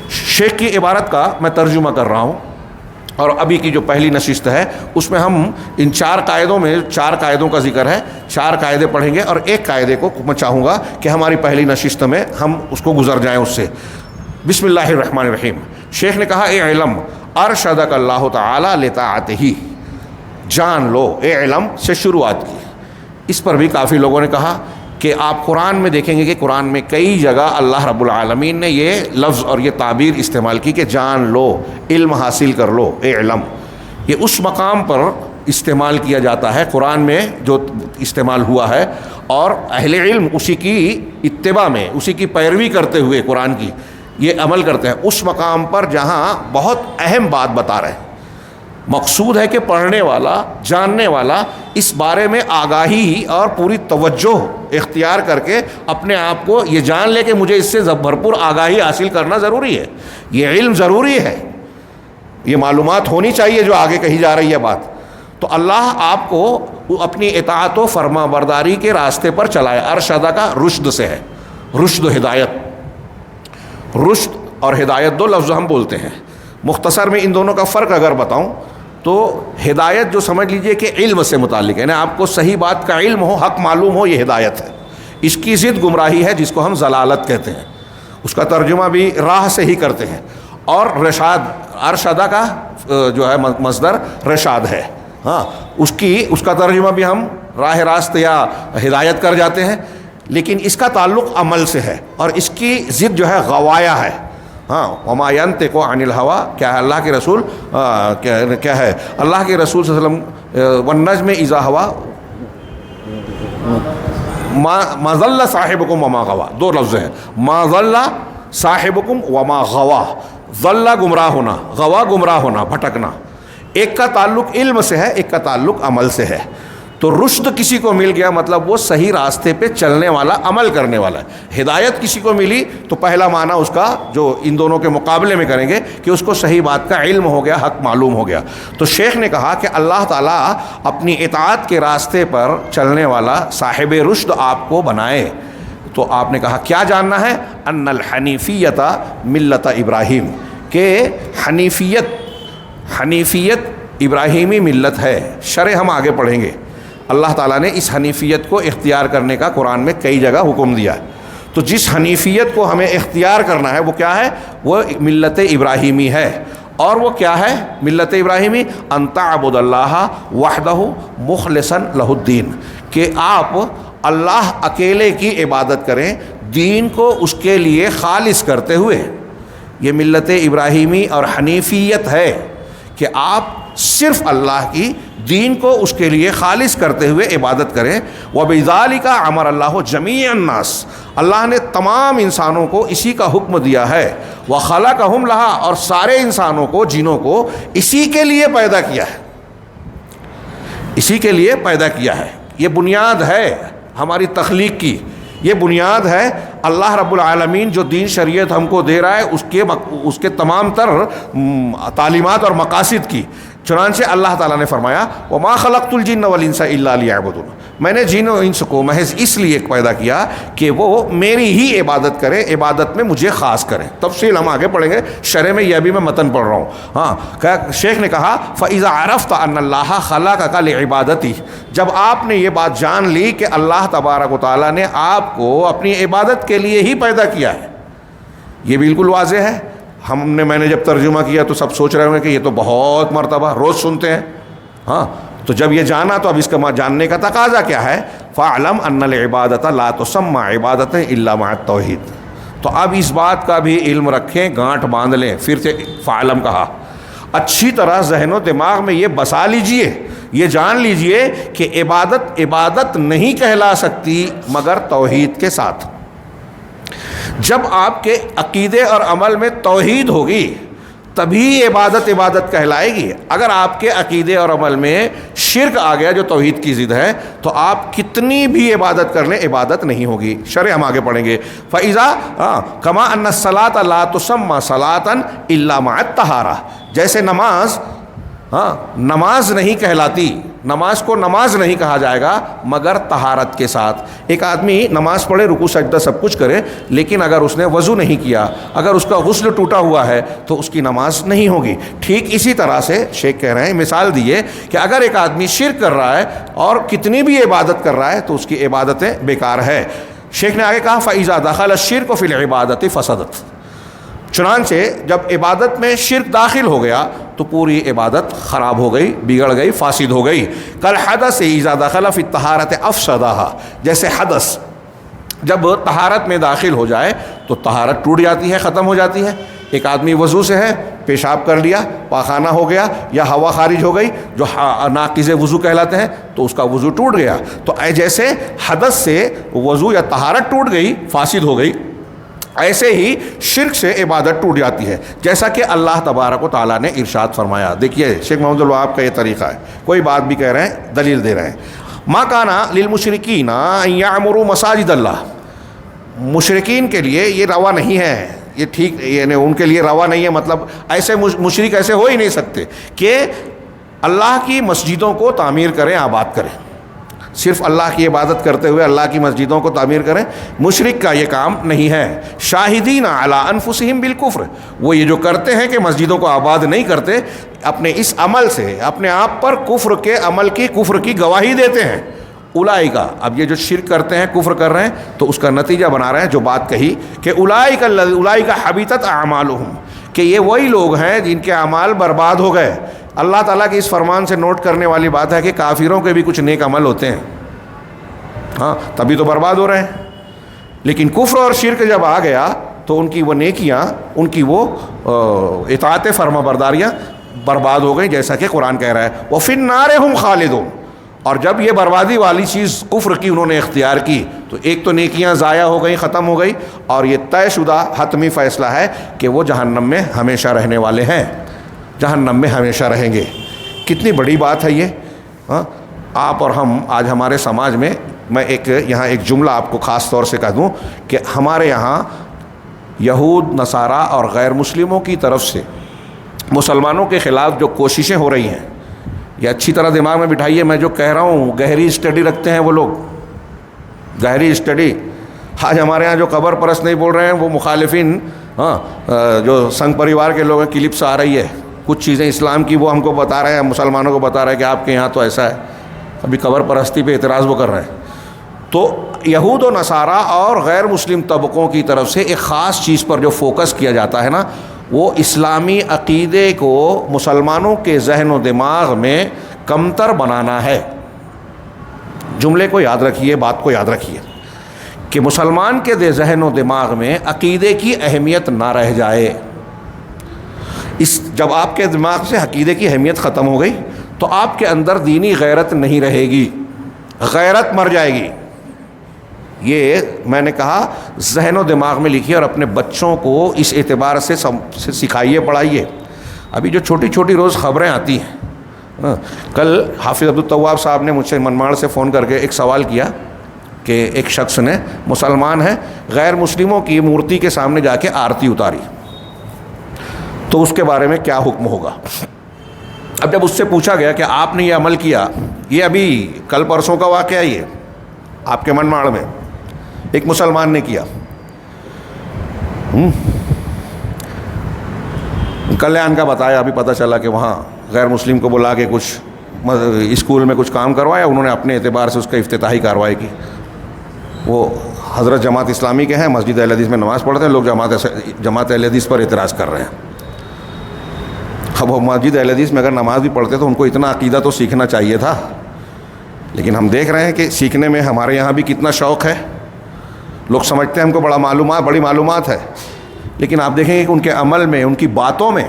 شیخ کی عبارت کا میں ترجمہ کر رہا ہوں، اور ابھی کی جو پہلی نشست ہے اس میں ہم ان چار قاعدوں میں، چار قاعدوں کا ذکر ہے، چار قاعدے پڑھیں گے، اور ایک قاعدے کو میں چاہوں گا کہ ہماری پہلی نشست میں ہم اس کو گزر جائیں اس سے۔ بسم اللہ الرحمن الرحیم۔ شیخ نے کہا اعلم ارشدک اللہ تعالی لطاعتہ، جان لو، اعلم سے شروعات کی۔ اس پر بھی کافی لوگوں نے کہا کہ آپ قرآن میں دیکھیں گے کہ قرآن میں کئی جگہ اللہ رب العالمین نے یہ لفظ اور یہ تعبیر استعمال کی کہ جان لو، علم حاصل کر لو، اعلم۔ یہ اس مقام پر استعمال کیا جاتا ہے قرآن میں جو استعمال ہوا ہے، اور اہل علم اسی کی اتباع میں، اسی کی پیروی کرتے ہوئے قرآن کی یہ عمل کرتے ہیں اس مقام پر جہاں بہت اہم بات بتا رہے ہیں۔ مقصود ہے کہ پڑھنے والا، جاننے والا اس بارے میں آگاہی اور پوری توجہ اختیار کر کے اپنے آپ کو یہ جان لے کہ مجھے اس سے بھرپور آگاہی حاصل کرنا ضروری ہے، یہ علم ضروری ہے، یہ معلومات ہونی چاہیے جو آگے کہی جا رہی ہے بات۔ تو اللہ آپ کو اپنی اطاعت و فرما برداری کے راستے پر چلائے۔ ارشدہ کا رشد سے ہے، رشد و ہدایت۔ رشد اور ہدایت دو لفظ ہم بولتے ہیں، مختصر میں ان دونوں کا فرق اگر بتاؤں تو ہدایت جو سمجھ لیجئے کہ علم سے متعلق ہے، یعنی آپ کو صحیح بات کا علم ہو، حق معلوم ہو، یہ ہدایت ہے۔ اس کی ضد گمراہی ہے جس کو ہم ضلالت کہتے ہیں، اس کا ترجمہ بھی راہ سے ہی کرتے ہیں۔ اور رشاد، ارشدہ کا جو ہے مصدر رشاد ہے، ہاں اس کا ترجمہ بھی ہم راہ راست یا ہدایت کر جاتے ہیں، لیکن اس کا تعلق عمل سے ہے، اور اس کی ضد جو ہے غوایا ہے۔ ہاں وما ينطق عن الهوى، کیا ہے اللہ کے رسول کیا ہے اللہ کے رسول صلی اللہ علیہ وسلم والنجم اذا هوى ما ضل صاحبكم وما غوى، دو لفظ ہیں، ما ضل صاحبكم وما غوى، ضل گمراہ ہونا، غوا گمراہ ہونا، بھٹکنا۔ ایک کا تعلق علم سے ہے، ایک کا تعلق عمل سے ہے۔ تو رشد کسی کو مل گیا مطلب وہ صحیح راستے پہ چلنے والا، عمل کرنے والا ہے۔ ہدایت کسی کو ملی تو پہلا معنی اس کا جو ان دونوں کے مقابلے میں کریں گے کہ اس کو صحیح بات کا علم ہو گیا، حق معلوم ہو گیا۔ تو شیخ نے کہا کہ اللہ تعالیٰ اپنی اطاعت کے راستے پر چلنے والا صاحب رشد آپ کو بنائے۔ تو آپ نے کہا کیا جاننا ہے؟ ان الحنیفیت ملت ابراہیم، کہ حنیفیت ابراہیمی ملت ہے۔ شرح ہم آگے پڑھیں گے۔ اللہ تعالیٰ نے اس حنیفیت کو اختیار کرنے کا قرآن میں کئی جگہ حکم دیا ہے۔ تو جس حنیفیت کو ہمیں اختیار کرنا ہے وہ کیا ہے؟ وہ ملت ابراہیمی ہے۔ اور وہ کیا ہے ملت ابراہیمی؟ ان تعبد اللہ وحدہ مخلصا لہ الدین، کہ آپ اللہ اکیلے کی عبادت کریں، دین کو اس کے لیے خالص کرتے ہوئے۔ یہ ملت ابراہیمی اور حنیفیت ہے کہ آپ صرف اللہ کی دین کو اس کے لیے خالص کرتے ہوئے عبادت کریں۔ وَبِذَالِكَ أَمَرَ اللَّهُ جَمِيعَ النَّاسِ، اللہ نے تمام انسانوں کو اسی کا حکم دیا ہے۔ وَخَلَقَهُمْ لَهَا، اور سارے انسانوں کو، جنوں کو اسی کے لیے پیدا کیا ہے، اسی کے لیے پیدا کیا ہے۔ یہ بنیاد ہے ہماری تخلیق کی، یہ بنیاد ہے اللہ رب العالمین جو دین شریعت ہم کو دے رہا ہے اس کے تمام تر تعلیمات اور مقاصد کی۔ چنانچہ اللہ تعالیٰ نے فرمایا وَمَا خَلَقْتُ الْجِنَّ وَالْإِنسَ إِلَّا لِيَعْبُدُونَ، میں نے جن و انس کو محض اس لیے پیدا کیا کہ وہ میری ہی عبادت کریں، عبادت میں مجھے خاص کریں۔ تفصیل ہم آگے پڑھیں گے، شرح میں یہ ابھی میں متن پڑھ رہا ہوں۔ ہاں، شیخ نے کہا فَإِذَا عَرَفْتَ أَنَّ اللَّهَ خَلَقَكَ لِعِبَادَتِهِ، جب آپ نے یہ بات جان لی کہ اللہ تبارک و تعالیٰ نے آپ کو اپنی عبادت کے لیے ہی پیدا کیا ہے، یہ بالکل واضح ہے۔ میں نے جب ترجمہ کیا تو سب سوچ رہے ہوں گے کہ یہ تو بہت مرتبہ روز سنتے ہیں۔ ہاں، تو جب یہ جانا تو اب اس کا جاننے کا تقاضا کیا ہے؟ فَاعْلَمْ أَنَّ الْعِبَادَةَ لَا تُسَمَّى عِبَادَةً إِلَّا مَعَ التَّوْحِيدِ۔ تو اب اس بات کا بھی علم رکھیں، گانٹھ باندھ لیں۔ پھر سے فَاعْلَمْ کہا، اچھی طرح ذہن و دماغ میں یہ بسا لیجئے، یہ جان لیجئے کہ عبادت نہیں کہلا سکتی مگر توحید کے ساتھ۔ جب آپ کے عقیدے اور عمل میں توحید ہوگی تبھی عبادت کہلائے گی۔ اگر آپ کے عقیدے اور عمل میں شرک آ گیا جو توحید کی ضد ہے تو آپ کتنی بھی عبادت کر لیں عبادت نہیں ہوگی۔ شرح ہم آگے پڑھیں گے۔ فَإِذَا كَمَا أَنَّ الصَّلَاةَ لَا تُسَمَّى صَلَاةً إِلَّا مَعَ الطَّهَارَةِ، جیسے نماز نہیں کہلاتی، نماز کو نماز نہیں کہا جائے گا مگر طہارت کے ساتھ۔ ایک آدمی نماز پڑھے، رکوع سجدہ سب کچھ کرے، لیکن اگر اس نے وضو نہیں کیا، اگر اس کا غسل ٹوٹا ہوا ہے تو اس کی نماز نہیں ہوگی۔ ٹھیک اسی طرح سے شیخ کہہ رہے ہیں، مثال دیے کہ اگر ایک آدمی شرک کر رہا ہے اور کتنی بھی عبادت کر رہا ہے تو اس کی عبادتیں بیکار ہے۔ شیخ نے آگے کہا فَإِذَا دَخَلَ الشِّرْكُ فِي الْعِبَادَةِ فَسَدَتْ، چنانچہ جب عبادت میں شرک داخل ہو گیا تو پوری عبادت خراب ہو گئی، بگڑ گئی، فاسد ہو گئی۔ کالحدث اذا دخل فی الطہارۃ افسدھا، جیسے حدث جب طہارت میں داخل ہو جائے تو طہارت ٹوٹ جاتی ہے، ختم ہو جاتی ہے۔ ایک آدمی وضو سے ہے، پیشاب کر لیا، پاخانہ ہو گیا یا ہوا خارج ہو گئی جو ناقض وضو کہلاتے ہیں تو اس کا وضو ٹوٹ گیا۔ تو جیسے حدث سے وضو یا طہارت ٹوٹ گئی، فاسد ہو گئی، ایسے ہی شرک سے عبادت ٹوٹ جاتی ہے، جیسا کہ اللہ تبارک و تعالیٰ نے ارشاد فرمایا۔ دیکھیے شیخ محمد الوہاب کا یہ طریقہ ہے، کوئی بات بھی کہہ رہے ہیں دلیل دے رہے ہیں۔ ما کان للمشرکین ان یعمروا مساجد اللہ، مشرکین کے لیے یہ روا نہیں ہے، یہ ٹھیک یعنی ان کے لیے روا نہیں ہے، مطلب ایسے مشرک ایسے ہو ہی نہیں سکتے کہ اللہ کی مسجدوں کو تعمیر کریں، آباد کریں، صرف اللہ کی عبادت کرتے ہوئے اللہ کی مسجدوں کو تعمیر کریں۔ مشرک کا یہ کام نہیں ہے۔ شاہدین علی انفسہم بالکفر، وہ یہ جو کرتے ہیں کہ مسجدوں کو آباد نہیں کرتے، اپنے اس عمل سے اپنے آپ پر کفر کے عمل کی کفر کی گواہی دیتے ہیں۔ اولئک، اب یہ جو شرک کرتے ہیں، کفر کر رہے ہیں، تو اس کا نتیجہ بنا رہے ہیں جو بات کہی کہ اولئک حبطت اعمالہم، کہ یہ وہی لوگ ہیں جن کے اعمال برباد ہو گئے۔ اللہ تعالیٰ کے اس فرمان سے نوٹ کرنے والی بات ہے کہ کافروں کے بھی کچھ نیک عمل ہوتے ہیں، ہاں تبھی تو برباد ہو رہے ہیں، لیکن کفر اور شرک جب آ گیا تو ان کی وہ نیکیاں، ان کی وہ اطاعت فرما برداریاں برباد ہو گئیں، جیسا کہ قرآن کہہ رہا ہے وَفِي النَّارِ هُمْ خَالِدُونَ۔ اور جب یہ بربادی والی چیز کفر کی انہوں نے اختیار کی تو ایک تو نیکیاں ضائع ہو گئیں، ختم ہو گئی، اور یہ طے شدہ حتمی فیصلہ ہے کہ وہ جہنم میں ہمیشہ رہنے والے ہیں، جہنم میں ہمیشہ رہیں گے۔ کتنی بڑی بات ہے یہ، ہاں آپ اور ہم آج ہمارے سماج میں، میں یہاں ایک جملہ آپ کو خاص طور سے کہہ دوں کہ ہمارے یہاں یہود، نصارہ اور غیر مسلموں کی طرف سے مسلمانوں کے خلاف جو کوششیں ہو رہی ہیں، یہ اچھی طرح دماغ میں بٹھائیے، میں جو کہہ رہا ہوں گہری اسٹڈی رکھتے ہیں وہ لوگ، گہری اسٹڈی. آج ہمارے ہاں جو قبر پرست نہیں بول رہے ہیں وہ مخالفین، جو سنگھ پریوار کے لوگ ہیں، کلپس آ رہی ہے کچھ چیزیں اسلام کی، وہ ہم کو بتا رہے ہیں، مسلمانوں کو بتا رہے ہیں کہ آپ کے یہاں تو ایسا ہے. ابھی قبر پرستی پہ اعتراض وہ کر رہے ہیں. تو یہود و نصارہ اور غیر مسلم طبقوں کی طرف سے ایک خاص چیز پر جو فوکس کیا جاتا ہے نا، وہ اسلامی عقیدے کو مسلمانوں کے ذہن و دماغ میں کمتر بنانا ہے. جملے کو یاد رکھیے، بات کو یاد رکھیے کہ مسلمان کے ذہن و دماغ میں عقیدے کی اہمیت نہ رہ جائے. جب آپ کے دماغ سے عقیدے کی اہمیت ختم ہو گئی تو آپ کے اندر دینی غیرت نہیں رہے گی، غیرت مر جائے گی. یہ میں نے کہا ذہن و دماغ میں لکھیے اور اپنے بچوں کو اس اعتبار سے سکھائیے، پڑھائیے. ابھی جو چھوٹی چھوٹی روز خبریں آتی ہیں، کل حافظ عبدالتواب صاحب نے مجھ سے منماڑ سے فون کر کے ایک سوال کیا کہ ایک شخص نے، مسلمان ہے، غیر مسلموں کی مورتی کے سامنے جا کے آرتی اتاری، تو اس کے بارے میں کیا حکم ہوگا. اب جب اس سے پوچھا گیا کہ آپ نے یہ عمل کیا، یہ ابھی کل پرسوں کا واقعہ، یہ آپ کے منماڑ میں ایک مسلمان نے کیا. کلیان کا بتایا، ابھی پتہ چلا کہ وہاں غیر مسلم کو بلا کے کچھ اسکول میں کچھ کام کروایا، انہوں نے اپنے اعتبار سے اس کا افتتاحی کارروائی کی. وہ حضرت جماعت اسلامی کے ہیں، مسجد اہل حدیث میں نماز پڑھتے ہیں، لوگ جماعت اہل حدیث پر اعتراض کر رہے ہیں. اب وہ مسجد اہل حدیث میں اگر نماز بھی پڑھتے تو ان کو اتنا عقیدہ تو سیکھنا چاہیے تھا، لیکن ہم دیکھ رہے ہیں کہ سیکھنے میں ہمارے یہاں بھی کتنا شوق ہے. لوگ سمجھتے ہیں ہم کو بڑی معلومات ہے، لیکن آپ دیکھیں گے کہ ان کے عمل میں، ان کی باتوں میں،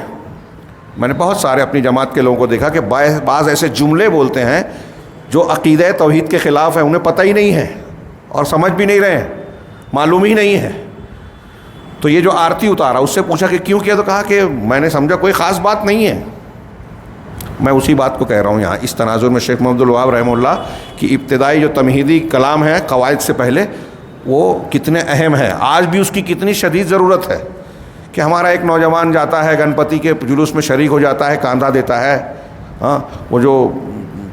میں نے بہت سارے اپنی جماعت کے لوگوں کو دیکھا کہ بعض ایسے جملے بولتے ہیں جو عقیدہ توحید کے خلاف ہیں، انہیں پتہ ہی نہیں ہے اور سمجھ بھی نہیں رہے ہیں، معلوم ہی نہیں ہے. تو یہ جو آرتی اتارا، اس سے پوچھا کہ کیوں کیا، تو کہا کہ میں نے سمجھا کوئی خاص بات نہیں ہے. میں اسی بات کو کہہ رہا ہوں یہاں اس تناظر میں. شیخ محمد الوہاب رحمہ اللہ کی ابتدائی جو تمہیدی کلام ہے قواعد سے پہلے، وہ کتنے اہم ہے، آج بھی اس کی کتنی شدید ضرورت ہے کہ ہمارا ایک نوجوان جاتا ہے گنپتی کے جلوس میں شریک ہو جاتا ہے، کاندھا دیتا ہے، وہ جو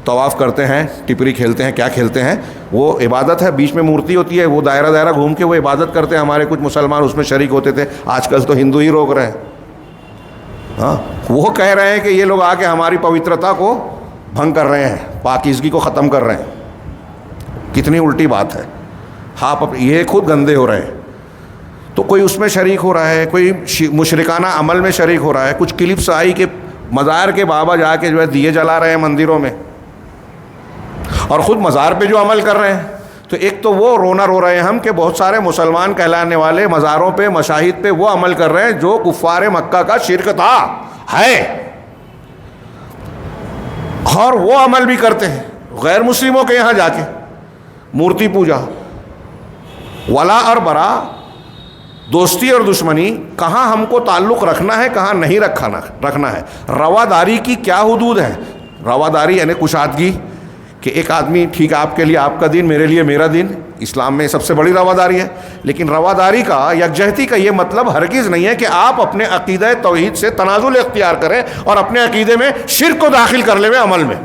طواف کرتے ہیں، ٹپری کھیلتے ہیں، کیا کھیلتے ہیں، وہ عبادت ہے، بیچ میں مورتی ہوتی ہے، وہ دائرہ دائرہ گھوم کے وہ عبادت کرتے ہیں. ہمارے کچھ مسلمان اس میں شریک ہوتے تھے، آج کل تو ہندو ہی روک رہے ہیں. وہ کہہ رہے ہیں کہ یہ لوگ آ کے ہماری پوترتا کو بھنگ کر رہے ہیں، پاکیزگی کو ختم کر رہے ہیں. کتنی الٹی بات ہے. آپ یہ خود گندے ہو رہے ہیں. تو کوئی اس میں شریک ہو رہا ہے، کوئی مشرکانہ عمل میں شریک ہو رہا ہے. کچھ کلپس آئی کہ مزار کے بابا جا کے جو ہے دیے جلا رہے ہیں مندروں میں، اور خود مزار پہ جو عمل کر رہے ہیں. تو ایک تو وہ رونا رو رہے ہیں ہم کہ بہت سارے مسلمان کہلانے والے مزاروں پہ، مشاہد پہ وہ عمل کر رہے ہیں جو کفار مکہ کا شرک تھا، ہے، اور وہ عمل بھی کرتے ہیں غیر مسلموں کے یہاں جا کے مورتی پوجا. ولا اور برا، دوستی اور دشمنی، کہاں ہم کو تعلق رکھنا ہے، کہاں نہیں رکھنا ہے. رواداری کی کیا حدود ہے؟ رواداری یعنی کشادگی، کہ ایک آدمی ٹھیک ہے، آپ کے لیے آپ کا دین، میرے لیے میرا دین، اسلام میں سب سے بڑی رواداری ہے. لیکن رواداری کا، یکجہتی کا یہ مطلب ہرگز نہیں ہے کہ آپ اپنے عقیدہ توحید سے تنازل اختیار کریں اور اپنے عقیدے میں شرک کو داخل کر لیں عمل میں،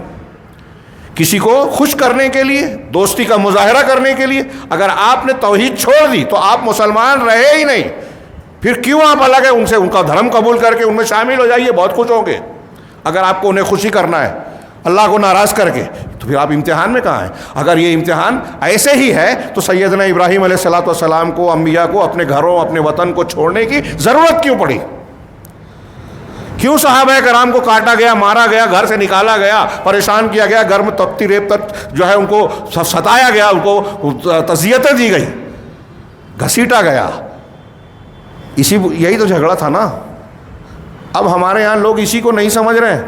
کسی کو خوش کرنے کے لیے، دوستی کا مظاہرہ کرنے کے لیے. اگر آپ نے توحید چھوڑ دی تو آپ مسلمان رہے ہی نہیں. پھر کیوں آپ الگ ہیں ان سے؟ ان کا دھرم قبول کر کے ان میں شامل ہو جائیے، بہت خوش ہوں گے. اگر آپ کو انہیں خوشی کرنا ہے اللہ کو ناراض کر کے، تو پھر آپ امتحان میں کہاں ہیں؟ اگر یہ امتحان ایسے ہی ہے تو سیدنا ابراہیم علیہ السلام کو، انبیاء کو اپنے گھروں، اپنے وطن کو چھوڑنے کی ضرورت کیوں پڑی؟ کیوں صحابہ کرام کو کاٹا گیا، مارا گیا، گھر سے نکالا گیا، پریشان کیا گیا، گھر میں تپتی ریت تک جو ہے ان کو ستایا گیا، ان کو تذیتیں دی گئی، گھسیٹا گیا؟ یہی تو جھگڑا تھا نا. اب ہمارے یہاں لوگ اسی کو نہیں سمجھ رہے ہیں،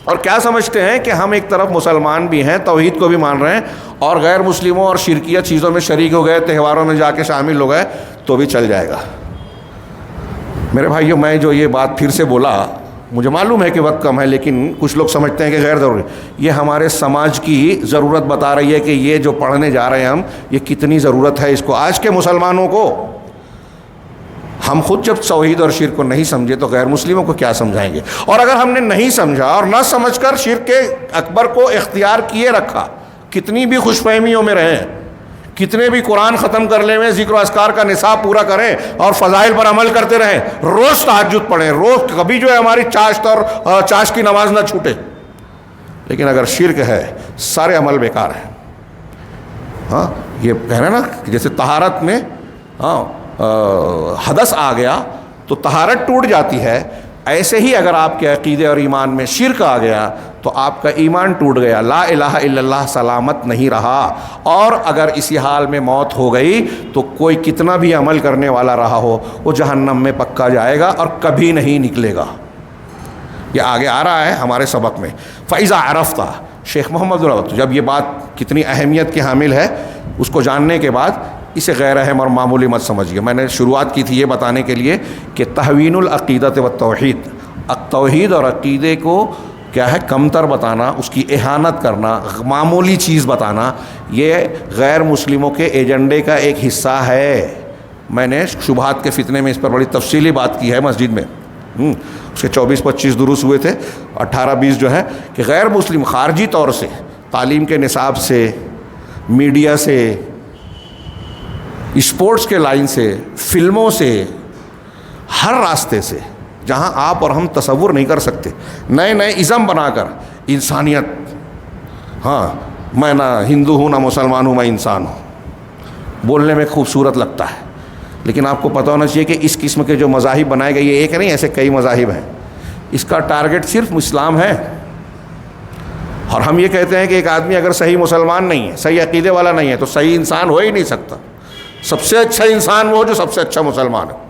اور کیا سمجھتے ہیں کہ ہم ایک طرف مسلمان بھی ہیں، توحید کو بھی مان رہے ہیں، اور غیر مسلموں اور شرکیہ چیزوں میں شریک ہو گئے، تہواروں میں جا کے شامل ہو گئے تو بھی چل جائے گا. میرے بھائیوں، میں جو یہ بات پھر سے بولا مجھے معلوم ہے کہ وقت کم ہے، لیکن کچھ لوگ سمجھتے ہیں کہ غیر ضروری. یہ ہمارے سماج کی ضرورت بتا رہی ہے کہ یہ جو پڑھنے جا رہے ہیں ہم، یہ کتنی ضرورت ہے اس کو. آج کے مسلمانوں کو ہم خود جب توحید اور شرک کو نہیں سمجھے تو غیر مسلموں کو کیا سمجھائیں گے؟ اور اگر ہم نے نہیں سمجھا اور نہ سمجھ کر شرک کے اکبر کو اختیار کیے رکھا، کتنی بھی خوش فہمیوں میں رہیں، کتنے بھی قرآن ختم کر لیں، میں ذکر و اذکار کا نصاب پورا کریں اور فضائل پر عمل کرتے رہیں، روز تہجد پڑھیں، روز کبھی جو ہے ہماری چاشت اور چاشت کی نماز نہ چھوٹے، لیکن اگر شرک ہے سارے عمل بیکار ہیں. ہاں یہ کہنا نا کہ جیسے طہارت میں حدث آ گیا تو طہارت ٹوٹ جاتی ہے، ایسے ہی اگر آپ کے عقیدے اور ایمان میں شرک آ گیا تو آپ کا ایمان ٹوٹ گیا، لا الہ الا اللہ سلامت نہیں رہا. اور اگر اسی حال میں موت ہو گئی تو کوئی کتنا بھی عمل کرنے والا رہا ہو وہ جہنم میں پکا جائے گا اور کبھی نہیں نکلے گا. یہ آگے آ رہا ہے ہمارے سبق میں. فَإِذَا عَرَفْتَ، شیخ محمد العوض جب یہ بات کتنی اہمیت کی حامل ہے اس کو جاننے کے بعد اسے غیر اہم اور معمولی مت سمجھیے. میں نے شروعات کی تھی یہ بتانے کے لیے کہ تہوین العقیدۃ والتوحید، توحید اور عقیدے کو کیا ہے کمتر بتانا، اس کی اہانت کرنا، معمولی چیز بتانا، یہ غیر مسلموں کے ایجنڈے کا ایک حصہ ہے. میں نے شبہات کے فتنے میں اس پر بڑی تفصیلی بات کی ہے مسجد میں. اس کے 24-25 دروس ہوئے تھے، 18-20 جو ہے کہ غیر مسلم خارجی طور سے تعلیم کے نصاب سے، میڈیا سے، اسپورٹس کے لائن سے، فلموں سے، ہر راستے سے جہاں آپ اور ہم تصور نہیں کر سکتے، نئے نئے ازم بنا کر انسانیت، ہاں میں نہ ہندو ہوں نہ مسلمان ہوں، میں انسان ہوں، بولنے میں خوبصورت لگتا ہے، لیکن آپ کو پتہ ہونا چاہیے کہ اس قسم کے جو مذاہب بنائے گئے یہ ایک نہیں، ایسے کئی مذاہب ہیں. اس کا ٹارگٹ صرف اسلام ہے. اور ہم یہ کہتے ہیں کہ ایک آدمی اگر صحیح مسلمان نہیں ہے، صحیح عقیدے والا نہیں ہے تو صحیح انسان ہو ہی نہیں سکتا. سب سے اچھا انسان وہ جو سب سے اچھا مسلمان ہے.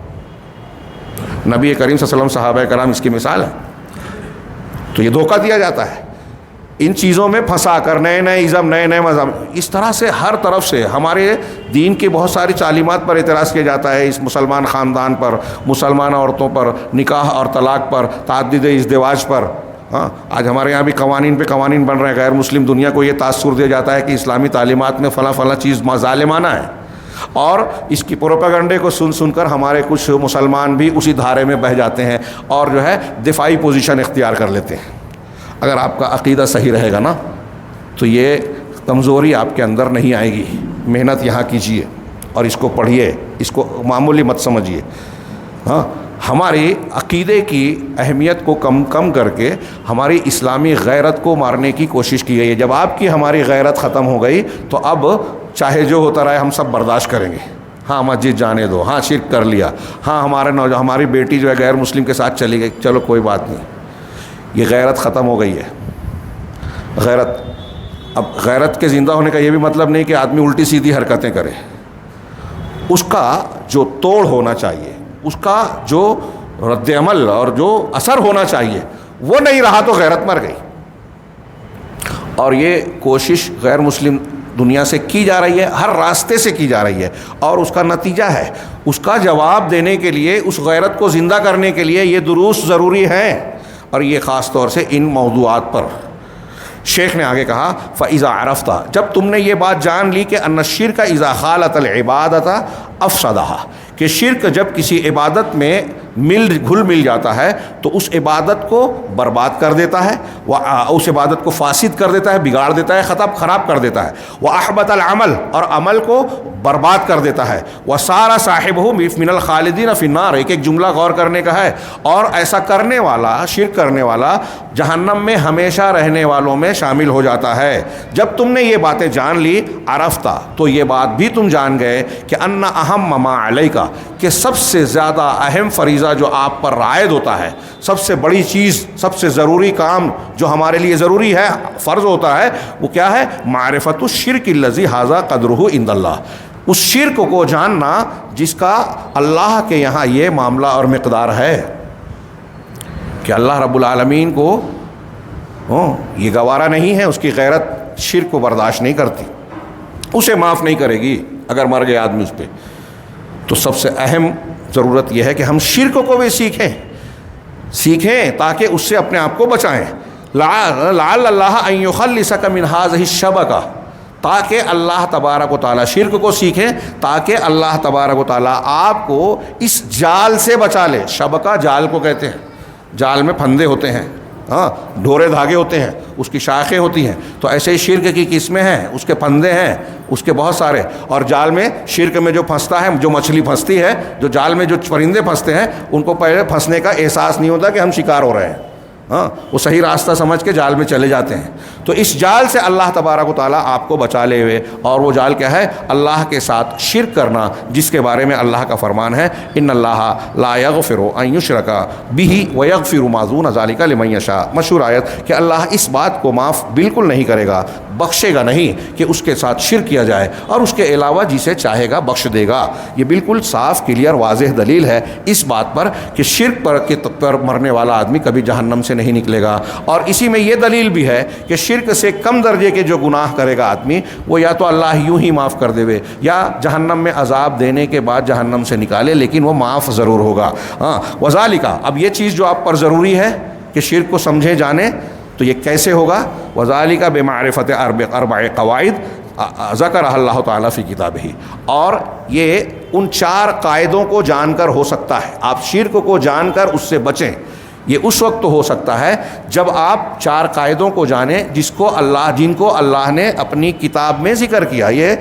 نبی کریم صلی اللہ علیہ وسلم، صحابہ کرام اس کی مثال ہے. تو یہ دھوکہ دیا جاتا ہے ان چیزوں میں پھنسا کر، نئے نئے ازم، نئے نئے مذہب، اس طرح سے ہر طرف سے ہمارے دین کی بہت ساری تعلیمات پر اعتراض کیا جاتا ہے. اس مسلمان خاندان پر، مسلمان عورتوں پر، نکاح اور طلاق پر، تعدد ازدواج پر. ہاں آج ہمارے یہاں بھی قوانین پہ قوانین بن رہے ہیں. غیر مسلم دنیا کو یہ تاثر دیا جاتا ہے کہ اسلامی تعلیمات میں فلاں فلاں چیز ظالمانہ ہے، اور اس کی پروپیگنڈے کو سن سن کر ہمارے کچھ مسلمان بھی اسی دھارے میں بہہ جاتے ہیں اور جو ہے دفاعی پوزیشن اختیار کر لیتے ہیں. اگر آپ کا عقیدہ صحیح رہے گا نا تو یہ کمزوری آپ کے اندر نہیں آئے گی. محنت یہاں کیجیے اور اس کو پڑھیے، اس کو معمولی مت سمجھیے. ہاں ہماری عقیدے کی اہمیت کو کم کر کے ہماری اسلامی غیرت کو مارنے کی کوشش کی گئی ہے. جب آپ کی ہماری غیرت ختم ہو گئی تو اب چاہے جو ہوتا رہے ہم سب برداشت کریں گے. ہاں مسجد جانے دو، ہاں شرک کر لیا، ہاں ہماری بیٹی جو ہے غیر مسلم کے ساتھ چلی گئی، چلو کوئی بات نہیں. یہ غیرت ختم ہو گئی ہے. اب غیرت کے زندہ ہونے کا یہ بھی مطلب نہیں کہ آدمی الٹی سیدھی حرکتیں کرے. اس کا جو توڑ ہونا چاہیے، اس کا جو رد عمل اور جو اثر ہونا چاہیے وہ نہیں رہا تو غیرت مر گئی. اور یہ کوشش غیر مسلم دنیا سے کی جا رہی ہے، ہر راستے سے کی جا رہی ہے، اور اس کا نتیجہ ہے، اس کا جواب دینے کے لیے، اس غیرت کو زندہ کرنے کے لیے یہ دروس ضروری ہیں، اور یہ خاص طور سے ان موضوعات پر. شیخ نے آگے کہا فَإِذَا عَرَفْتَ، جب تم نے یہ بات جان لی کہ أَنَّ الشِّرْكَ إِذَا خَالَطَ الْعِبَادَةَ أَفْسَدَهَا، کہ شرک جب کسی عبادت میں گھل مل جاتا ہے تو اس عبادت کو برباد کر دیتا ہے، اس عبادت کو فاسد کر دیتا ہے، بگاڑ دیتا ہے، خراب کر دیتا ہے. وَأَحْبَطَ الْعَمَلَ، اور عمل کو برباد کر دیتا ہے. وَصَارَ صَاحِبُهُ مِنَ الْخَالِدِينَ فِي النَّارِ، ایک جملہ غور کرنے کا ہے. اور ایسا کرنے والا، شرک کرنے والا جہنم میں ہمیشہ رہنے والوں میں شامل ہو جاتا ہے. جب تم نے یہ باتیں جان لی، عرفتہ، تو یہ بات بھی تم جان گئے کہ ان اہم ما علیکا، کہ سب سے زیادہ اہم فریضہ جو آپ پر عائد ہوتا ہے، سب سے بڑی چیز، سب سے ضروری کام جو ہمارے لیے ضروری ہے، فرض ہوتا ہے، وہ کیا ہے؟ معرفت الشرک الذی ھذا قدرہ عند اللہ، اس شرک کو جاننا جس کا اللہ کے یہاں یہ معاملہ اور مقدار ہے کہ اللہ رب العالمین کو یہ گوارا نہیں ہے، اس کی غیرت شرک کو برداشت نہیں کرتی، اسے معاف نہیں کرے گی اگر مر گئے آدمی اس پہ. تو سب سے اہم ضرورت یہ ہے کہ ہم شرک کو بھی سیکھیں. سیکھیں تاکہ اس سے اپنے آپ کو بچائیں. لعل اللہ ان یخلصک من هذه الشبکہ، تاکہ اللہ تبارک و تعالیٰ شرک کو سیکھیں تاکہ اللہ تبارک و تعالیٰ آپ کو اس جال سے بچا لے. شبکہ جال کو کہتے ہیں. جال میں پھندے ہوتے ہیں، ہاں ڈھورے دھاگے ہوتے ہیں، اس کی شاخیں ہوتی ہیں. تو ایسے ہی شرک کی قسمیں ہیں، اس کے پھندے ہیں، اس کے بہت سارے. اور جال میں شرک میں جو پھنستا ہے، جو مچھلی پھنستی ہے، جو جال میں جو پرندے پھنستے ہیں، ان کو پہلے پھنسنے کا احساس نہیں ہوتا کہ ہم شکار ہو رہے ہیں. ہاں وہ صحیح راستہ سمجھ کے جال میں چلے جاتے ہیں. تو اس جال سے اللہ تبارک و تعالیٰ آپ کو بچا لے ہوئے. اور وہ جال کیا ہے؟ اللہ کے ساتھ شرک کرنا، جس کے بارے میں اللہ کا فرمان ہے ان اللہ لا یغفر ان یشرک بہ ویغفر ما دون ذلک لمن یشاء. مشہور آیت کہ اللہ اس بات کو معاف بالکل نہیں کرے گا، بخشے گا نہیں کہ اس کے ساتھ شرک کیا جائے، اور اس کے علاوہ جسے چاہے گا بخش دے گا. یہ بالکل صاف کلیئر واضح دلیل ہے اس بات پر کہ شرک پر مرنے والا آدمی کبھی جہنم سے نہیں نکلے گا. اور اسی میں یہ دلیل بھی ہے کہ شرک سے کم درجے کے جو گناہ کرے گا آدمی، وہ یا تو اللہ یوں ہی معاف کر دے یا جہنم میں عذاب دینے کے بعد جہنم سے نکالے، لیکن وہ معاف ضرور ہوگا. ہاں وذالکا، اب یہ چیز جو آپ پر ضروری ہے کہ شرک کو سمجھے جانے، تو یہ کیسے ہوگا؟ وذالکا بمعرفت اربع قواعد ذکرہ اللہ تعالیٰ فی کتابہ. اور یہ ان 4 قاعدوں کو جان کر ہو سکتا ہے. آپ شرک کو جان کر اس سے بچیں. یہ اس وقت تو ہو سکتا ہے جب آپ 4 قاعدوں کو جانیں جن کو اللہ نے اپنی کتاب میں ذکر کیا. یہ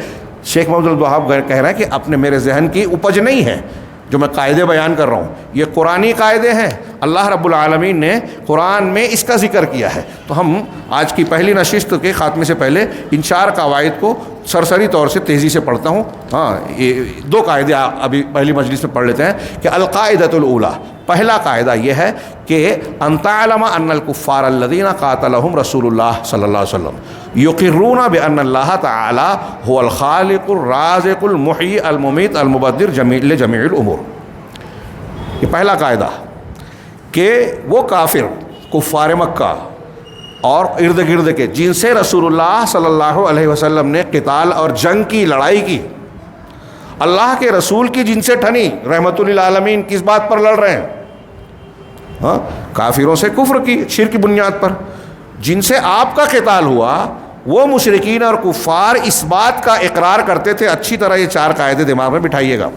شیخ محمد عبدالوہاب کہہ رہے ہیں کہ اپنے میرے ذہن کی اپج نہیں ہے جو میں قاعدے بیان کر رہا ہوں، یہ قرآنی قاعدے ہیں. اللہ رب العالمین نے قرآن میں اس کا ذکر کیا ہے. تو ہم آج کی پہلی نشست کے خاتمے سے پہلے ان 4 قواعد کو سرسری طور سے تیزی سے پڑھتا ہوں. ہاں یہ 2 قاعدے ابھی پہلی مجلس میں پڑھ لیتے ہیں کہ القاعدۃ الاولیٰ. پہلا قاعدہ یہ ہے کہ ان تعلم ان الکفار الذین قاتلهم رسول اللہ صلی اللہ علیہ وسلم یقرون بان اللہ تعالی هو الخالق الرازق المحیی الممیت المبدر لجمیع الامور. یہ پہلا قاعدہ کہ وہ کافر کفار مکہ اور ارد گرد کے جن سے رسول اللہ صلی اللہ علیہ وسلم نے قتال اور جنگ کی، لڑائی کی، اللہ کے رسول کی جن سے ٹھنی، رحمت للعالمین کس بات پر لڑ رہے ہیں؟ ہاں کافروں سے، کفر کی، شرک کی بنیاد پر. جن سے آپ کا قتال ہوا وہ مشرکین اور کفار اس بات کا اقرار کرتے تھے. اچھی طرح یہ 4 قاعدے دماغ میں بٹھائیے گا.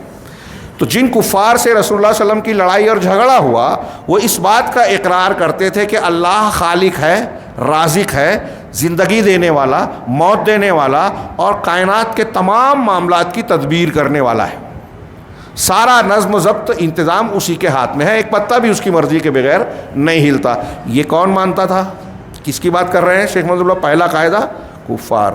تو جن کفار سے رسول اللہ صلی اللہ علیہ وسلم کی لڑائی اور جھگڑا ہوا، وہ اس بات کا اقرار کرتے تھے کہ اللہ خالق ہے، رازق ہے، زندگی دینے والا، موت دینے والا، اور کائنات کے تمام معاملات کی تدبیر کرنے والا ہے. سارا نظم و ضبط انتظام اسی کے ہاتھ میں ہے، ایک پتہ بھی اس کی مرضی کے بغیر نہیں ہلتا. یہ کون مانتا تھا؟ کس کی بات کر رہے ہیں شیخ محمد اللہ؟ پہلا قاعدہ کفار،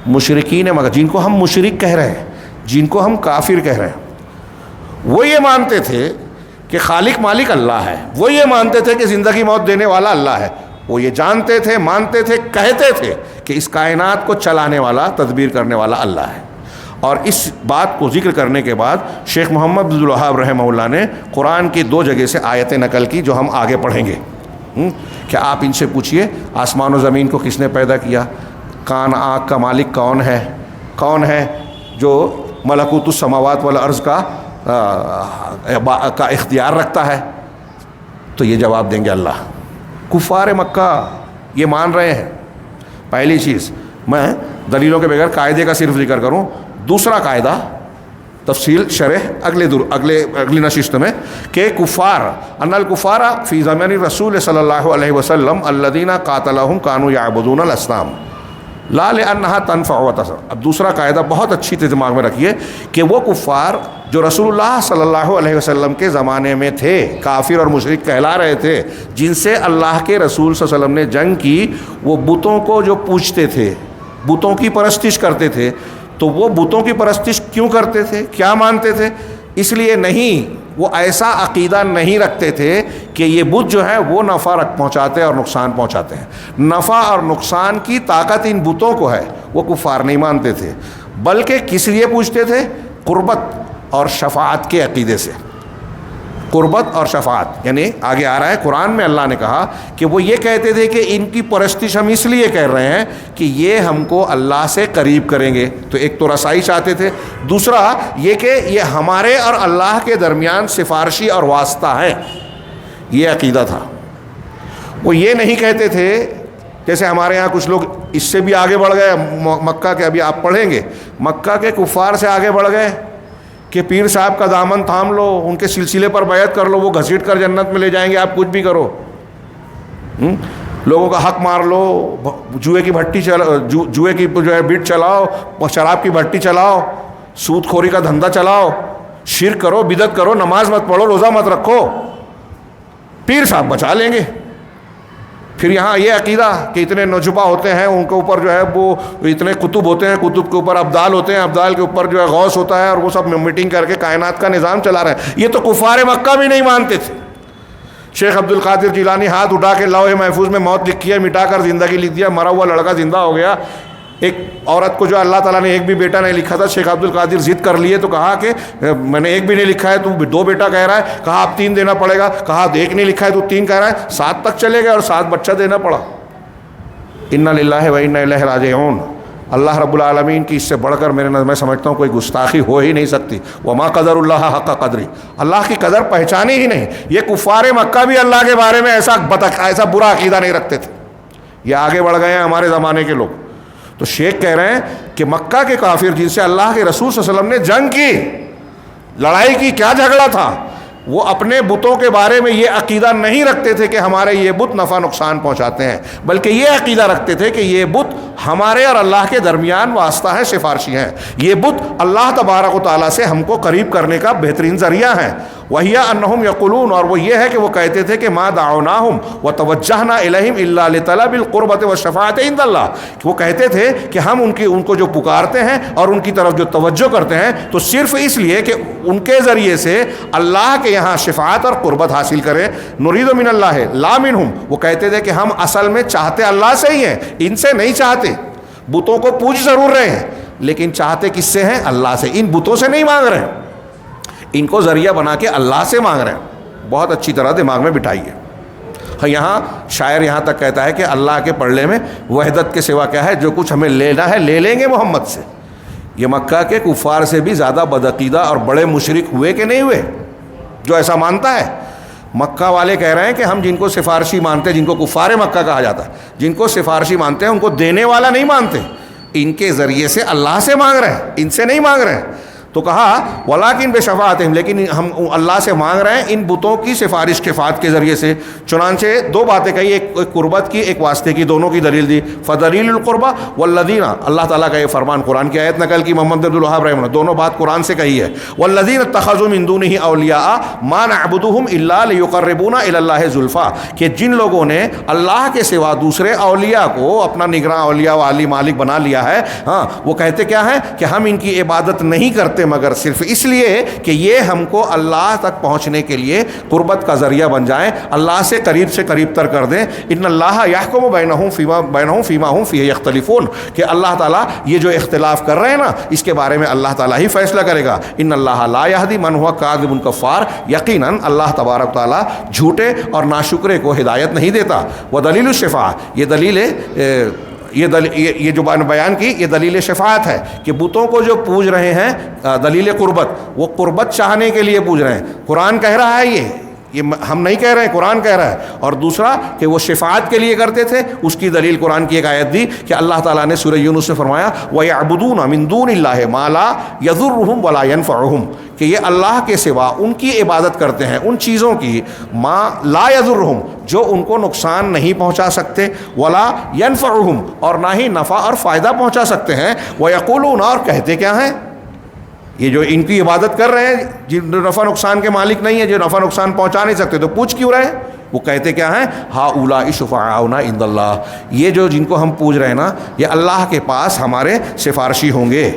مشرکین مگر، جن کو ہم مشرک کہہ رہے ہیں، جن کو ہم کافر کہہ رہے ہیں، وہ یہ مانتے تھے کہ خالق مالک اللہ ہے. وہ یہ مانتے تھے کہ زندگی موت دینے والا اللہ ہے. وہ یہ جانتے تھے، مانتے تھے، کہتے تھے کہ اس کائنات کو چلانے والا، تدبیر کرنے والا اللہ ہے. اور اس بات کو ذکر کرنے کے بعد شیخ محمد عبدالوہاب رحمہ اللہ نے قرآن کی 2 جگہ سے آیتیں نقل کی جو ہم آگے پڑھیں گے. کہ آپ ان سے پوچھئے آسمان و زمین کو کس نے پیدا کیا؟ کان آنکھ کا مالک کون ہے؟ کون ہے جو ملکوت السماوات والارض کا اختیار رکھتا ہے؟ تو یہ جواب دیں گے اللہ. کفار مکہ یہ مان رہے ہیں. پہلی چیز، میں دلیلوں کے بغیر قاعدے کا صرف ذکر کروں. دوسرا قاعدہ تفصیل شرح اگلی نشست میں کہ کفار ان الکفار فی زمن رسول صلی اللہ علیہ وسلم الذین قاتلهم كانوا یعبدون الاصنام لا لانها تنفع وتضر. اب دوسرا قاعدہ بہت اچھی طرح دماغ میں رکھیے کہ وہ کفار جو رسول اللہ صلی اللہ علیہ وسلم کے زمانے میں تھے، کافر اور مشرک کہلا رہے تھے، جن سے اللہ کے رسول صلی اللہ علیہ وسلم نے جنگ کی، وہ بتوں کو جو پوجتے تھے، بتوں کی پرستش کرتے تھے. تو وہ بتوں کی پرستش کیوں کرتے تھے؟ کیا مانتے تھے؟ اس لیے نہیں، وہ ایسا عقیدہ نہیں رکھتے تھے کہ یہ بت جو ہے وہ نفع پہنچاتے اور نقصان پہنچاتے ہیں. نفع اور نقصان کی طاقت ان بتوں کو ہے، وہ کفار نہیں مانتے تھے. بلکہ کس لیے پوچھتے تھے؟ قربت اور شفاعت کے عقیدے سے. قربت اور شفاعت، یعنی آگے آ رہا ہے قرآن میں اللہ نے کہا کہ وہ یہ کہتے تھے کہ ان کی پرستش ہم اس لیے کر رہے ہیں کہ یہ ہم کو اللہ سے قریب کریں گے. تو ایک تو رسائی چاہتے تھے، دوسرا یہ کہ یہ ہمارے اور اللہ کے درمیان سفارشی اور واسطہ ہے. یہ عقیدہ تھا. وہ یہ نہیں کہتے تھے جیسے ہمارے یہاں کچھ لوگ اس سے بھی آگے بڑھ گئے مکہ کے، ابھی آپ پڑھیں گے، مکہ کے کفار سے آگے بڑھ گئے کہ پیر صاحب کا دامن تھام لو، ان کے سلسلے پر بیعت کر لو، وہ گھسیٹ کر جنت میں لے جائیں گے، آپ کچھ بھی کرو. لوگوں کا حق مار لو، جوئے کی بھٹی جوئے کی جو ہے بیٹ چلاؤ، شراب کی بھٹی چلاؤ، سود خوری کا دھندا چلاؤ، شرک کرو، بدعت کرو، نماز مت پڑھو، روزہ مت رکھو، پیر صاحب بچا لیں گے. پھر یہاں یہ عقیدہ کہ اتنے نجبہ ہوتے ہیں، ان کے اوپر جو ہے وہ اتنے کتب ہوتے ہیں، کتب کے اوپر ابدال ہوتے ہیں، ابدال کے اوپر جو ہے غوث ہوتا ہے، اور وہ سب میٹنگ کر کے کائنات کا نظام چلا رہے ہیں. یہ تو کفار مکہ بھی نہیں مانتے تھے. شیخ عبد القادر جیلانی ہاتھ اٹھا کے لوح محفوظ میں موت لکھی ہے، مٹا کر زندگی لکھ دیا، مرا ہوا لڑکا زندہ ہو گیا. ایک عورت کو جو اللہ تعالیٰ نے ایک بھی بیٹا نہیں لکھا تھا، شیخ عبد القادر ضد کر لیے تو کہا کہ میں نے ایک بھی نہیں لکھا ہے، تو 2 بیٹا کہہ رہا ہے. کہا آپ 3 دینا پڑے گا. کہا ایک نہیں لکھا ہے تو 3 کہہ رہا ہے. 7 تک چلے گئے اور 7 بچہ دینا پڑا. انا للہ و انا الیہ راجعون. اللہ رب العالمین کی اس سے بڑھ کر میں سمجھتا ہوں کوئی گستاخی ہو ہی نہیں سکتی. وما قدر اللہ حق قدری، اللہ کی قدر پہچانی ہی نہیں. یہ کفار مکہ بھی اللہ کے بارے میں ایسا برا عقیدہ نہیں رکھتے تھے. یہ آگے بڑھ گئے ہیں ہمارے زمانے کے لوگ. تو شیخ کہہ رہے ہیں کہ مکہ کے کافر جن سے اللہ کے رسول صلی اللہ علیہ وسلم نے جنگ کی، لڑائی کی، کیا جھگڑا تھا، وہ اپنے بتوں کے بارے میں یہ عقیدہ نہیں رکھتے تھے کہ ہمارے یہ بت نفع نقصان پہنچاتے ہیں، بلکہ یہ عقیدہ رکھتے تھے کہ یہ بت ہمارے اور اللہ کے درمیان واسطہ ہے، سفارشی ہیں. یہ بت اللہ تبارک و تعالیٰ سے ہم کو قریب کرنے کا بہترین ذریعہ ہیں. وہی انہم یقولون، اور وہ یہ ہے کہ وہ کہتے تھے کہ ما دعوناہم وتوجہنا الیہم الا لطلب القربۃ والشفاعۃ عند اللہ. وہ کہتے تھے کہ ہم ان کو جو پکارتے ہیں اور ان کی طرف جو توجہ کرتے ہیں تو صرف اس لیے کہ ان کے ذریعے سے اللہ کے یہاں شفاعت اور قربت حاصل کریں. نرید من اللہ لا منہم. وہ کہتے تھے کہ ہم اصل میں چاہتے اللہ سے ہی ہیں، ان سے نہیں چاہتے. بتوں کو پوج ضرور رہے ہیں لیکن چاہتے کس سے ہیں؟ اللہ سے. ان بتوں سے نہیں مانگ رہے ہیں، ان کو ذریعہ بنا کے اللہ سے مانگ رہے ہیں. بہت اچھی طرح دماغ میں بٹھائیے. یہاں شاعر یہاں تک کہتا ہے کہ اللہ کے پڑھنے میں وحدت کے سوا کیا ہے، جو کچھ ہمیں لینا ہے لے لیں گے محمد سے. یہ مکہ کے کفار سے بھی زیادہ بدعقیدہ اور بڑے مشرک ہوئے کہ نہیں ہوئے جو ایسا مانتا ہے؟ مکہ والے کہہ رہے ہیں کہ ہم جن کو سفارشی مانتے ہیں، جن کو کفار مکہ کہا جاتا ہے، جن کو سفارشی مانتے ہیں ان کو دینے والا نہیں مانتے، ان کے ذریعے سے اللہ سے مانگ رہے ہیں، ان سے نہیں مانگ رہے ہیں. تو کہا ولیکن بشفاعتہم، لیکن ہم اللہ سے مانگ رہے ہیں ان بتوں کی سفارش شفاعت کے ذریعے سے. چنانچہ 2 باتیں کہی، ایک قربت کی، ایک واسطے کی، دونوں کی دلیل دی. فدلیل القربہ والذین، اللہ تعالیٰ کا یہ فرمان قرآن کی آیت نقل کی محمد عبد الوہاب رحمہ اللہ، دونوں بات قرآن سے کہی ہے. والذین اتخذوا من دونہ اولیاء ما نعبدہم الا لیقربونا الی اللہ زلفیٰ، کہ جن لوگوں نے اللہ کے سوا دوسرے اولیاء کو اپنا نگراں اولیاء والی مالک بنا لیا ہے، ہاں وہ کہتے کیا ہے کہ ہم ان کی عبادت نہیں کرتے مگر صرف اس لیے کہ یہ ہم کو اللہ تک پہنچنے کے لیے قربت کا ذریعہ بن جائیں، اللہ سے قریب تر کر دیں. ان اللہ یحکم بینہم فیما ہم فیہ یختلفون، کہ اللہ تعالیٰ یہ جو اختلاف کر رہے ہیں نا اس کے بارے میں اللہ تعالیٰ ہی فیصلہ کرے گا. ان اللہ لا یہدی من ہوا کاذب کفار، یقیناً اللہ تبارک تعالیٰ جھوٹے اور ناشکرے کو ہدایت نہیں دیتا. ودلیل الشفاعہ، یہ دلیل یہ جو بیان کی یہ دلیل شفاعت ہے کہ بتوں کو جو پوج رہے ہیں، دلیل قربت، وہ قربت چاہنے کے لیے پوج رہے ہیں. قرآن کہہ رہا ہے یہ ہم نہیں کہہ رہے ہیں، قرآن کہہ رہا ہے. اور دوسرا کہ وہ شفاعت کے لیے کرتے تھے، اس کی دلیل قرآن کی ایک آیت دی کہ اللہ تعالیٰ نے سورہ یونس میں فرمایا وَيَعْبُدُونَ مِن دُونِ اللَّهِ مَا لَا يَضُرُّهُمْ وَلَا يَنفَعُهُمْ، کہ یہ اللہ کے سوا ان کی عبادت کرتے ہیں ان چیزوں کی ما لا يضرهم، جو ان کو نقصان نہیں پہنچا سکتے، ولا ينفعهم، اور نہ ہی نفع اور فائدہ پہنچا سکتے ہیں. وَيَقُولُونَ، اور کہتے کیا ہیں؟ یہ جو ان کی عبادت کر رہے ہیں جن نفع نقصان کے مالک نہیں ہیں، جو نفع نقصان پہنچا نہیں سکتے، تو پوچھ کیوں رہے؟ وہ کہتے کیا ہیں؟ ہؤلاء شفعاؤنا عند اللہ، یہ جو جن کو ہم پوج رہے ہیں نا یہ اللہ کے پاس ہمارے سفارشی ہوں گے.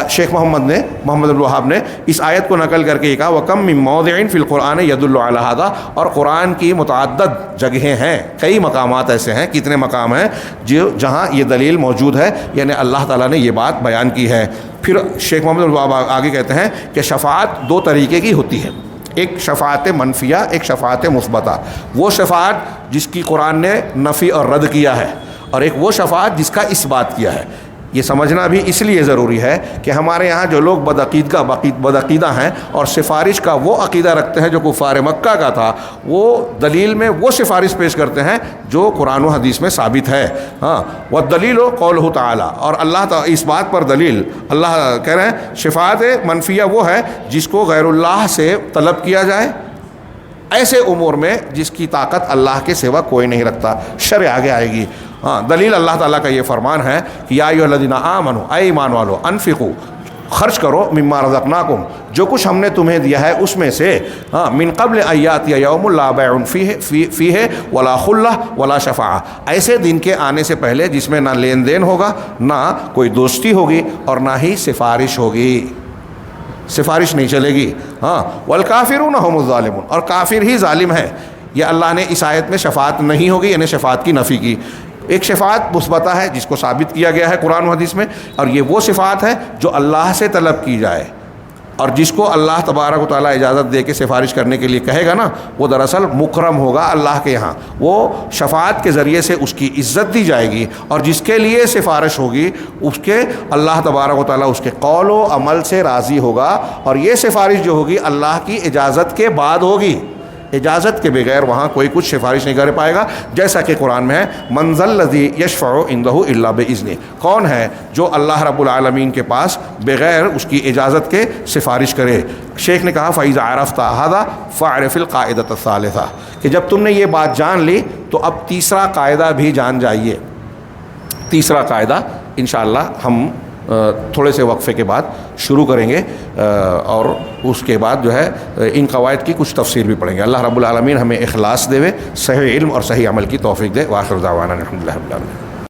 شیخ محمد عبد الوہاب نے اس آیت کو نقل کر کے یہ کہا وَكَمْ مِن مَوْضِعٍ فِي الْقُرْآنِ يَدُلُّ عَلَى هَذَا، اور قرآن کی متعدد جگہیں ہیں، کئی مقامات ایسے ہیں، کتنے مقام ہیں جہاں یہ دلیل موجود ہے، یعنی اللہ تعالیٰ نے یہ بات بیان کی ہے. پھر شیخ محمد الوہاب آگے کہتے ہیں کہ شفاعت 2 طریقے کی ہوتی ہے، ایک شفاعت منفیہ، ایک شفاعت مثبتہ. وہ شفاعت جس کی قرآن نے نفی اور رد کیا ہے، اور ایک وہ شفاعت جس کا اثبات کیا ہے. یہ سمجھنا بھی اس لیے ضروری ہے کہ ہمارے یہاں جو لوگ بدعقیدہ ہیں اور سفارش کا وہ عقیدہ رکھتے ہیں جو کفار مکہ کا تھا، وہ دلیل میں وہ سفارش پیش کرتے ہیں جو قرآن و حدیث میں ثابت ہے. ہاں، والدلیل قولہ تعالی، اور اللہ تعالی اس بات پر دلیل، اللہ کہہ رہے ہیں شفاعت منفیہ وہ ہے جس کو غیر اللہ سے طلب کیا جائے ایسے امور میں جس کی طاقت اللہ کے سوا کوئی نہیں رکھتا. شرع آگے آئے گی. ہاں، دلیل اللہ تعالیٰ کا یہ فرمان ہے کہ یا ایھا الذین آمنوا، اے ایمان والو، انفقوا، خرچ کرو، مما رزقناکم، جو کچھ ہم نے تمہیں دیا ہے اس میں سے، ہاں، من قبل ان یاتی یوم لا بیع فیہ ولا خلہ ولا شفاعہ، ایسے دن کے آنے سے پہلے جس میں نہ لین دین ہوگا، نہ کوئی دوستی ہوگی اور نہ ہی سفارش ہوگی، سفارش نہیں چلے گی. ہاں، والکافرون هم الظالمون، اور کافر ہی ظالم ہے. یہ اللہ نے اس آیت میں شفاعت نہیں ہوگی یعنی شفاعت کی نفی کی. ایک شفاعت مثبتہ ہے جس کو ثابت کیا گیا ہے قرآن و حدیث میں، اور یہ وہ شفاعت ہے جو اللہ سے طلب کی جائے، اور جس کو اللہ تبارک و تعالیٰ اجازت دے کے سفارش کرنے کے لیے کہے گا نا، وہ دراصل مکرم ہوگا اللہ کے یہاں، وہ شفاعت کے ذریعے سے اس کی عزت دی جائے گی، اور جس کے لیے سفارش ہوگی اس کے اللہ تبارک و تعالیٰ اس کے قول و عمل سے راضی ہوگا، اور یہ سفارش جو ہوگی اللہ کی اجازت کے بعد ہوگی. اجازت کے بغیر وہاں کوئی کچھ سفارش نہیں کر پائے گا، جیسا کہ قرآن میں ہے من ذا الذی یشفع عندہ الا باذنہ، کون ہے جو اللہ رب العالمین کے پاس بغیر اس کی اجازت کے سفارش کرے. شیخ نے کہا فاذا عرفت ھذا فاعرف القاعدۃ الثالثہ، کہ جب تم نے یہ بات جان لی تو اب تیسرا قاعدہ بھی جان جائیے. تیسرا قاعدہ انشاءاللہ ہم تھوڑے سے وقفے کے بعد شروع کریں گے، اور اس کے بعد جو ہے ان قواعد کی کچھ تفسیر بھی پڑھیں گے. اللہ رب العالمین ہمیں اخلاص دے، صحیح علم اور صحیح عمل کی توفیق دے. وآخر دعوانا الحمدللہ رب العالمین.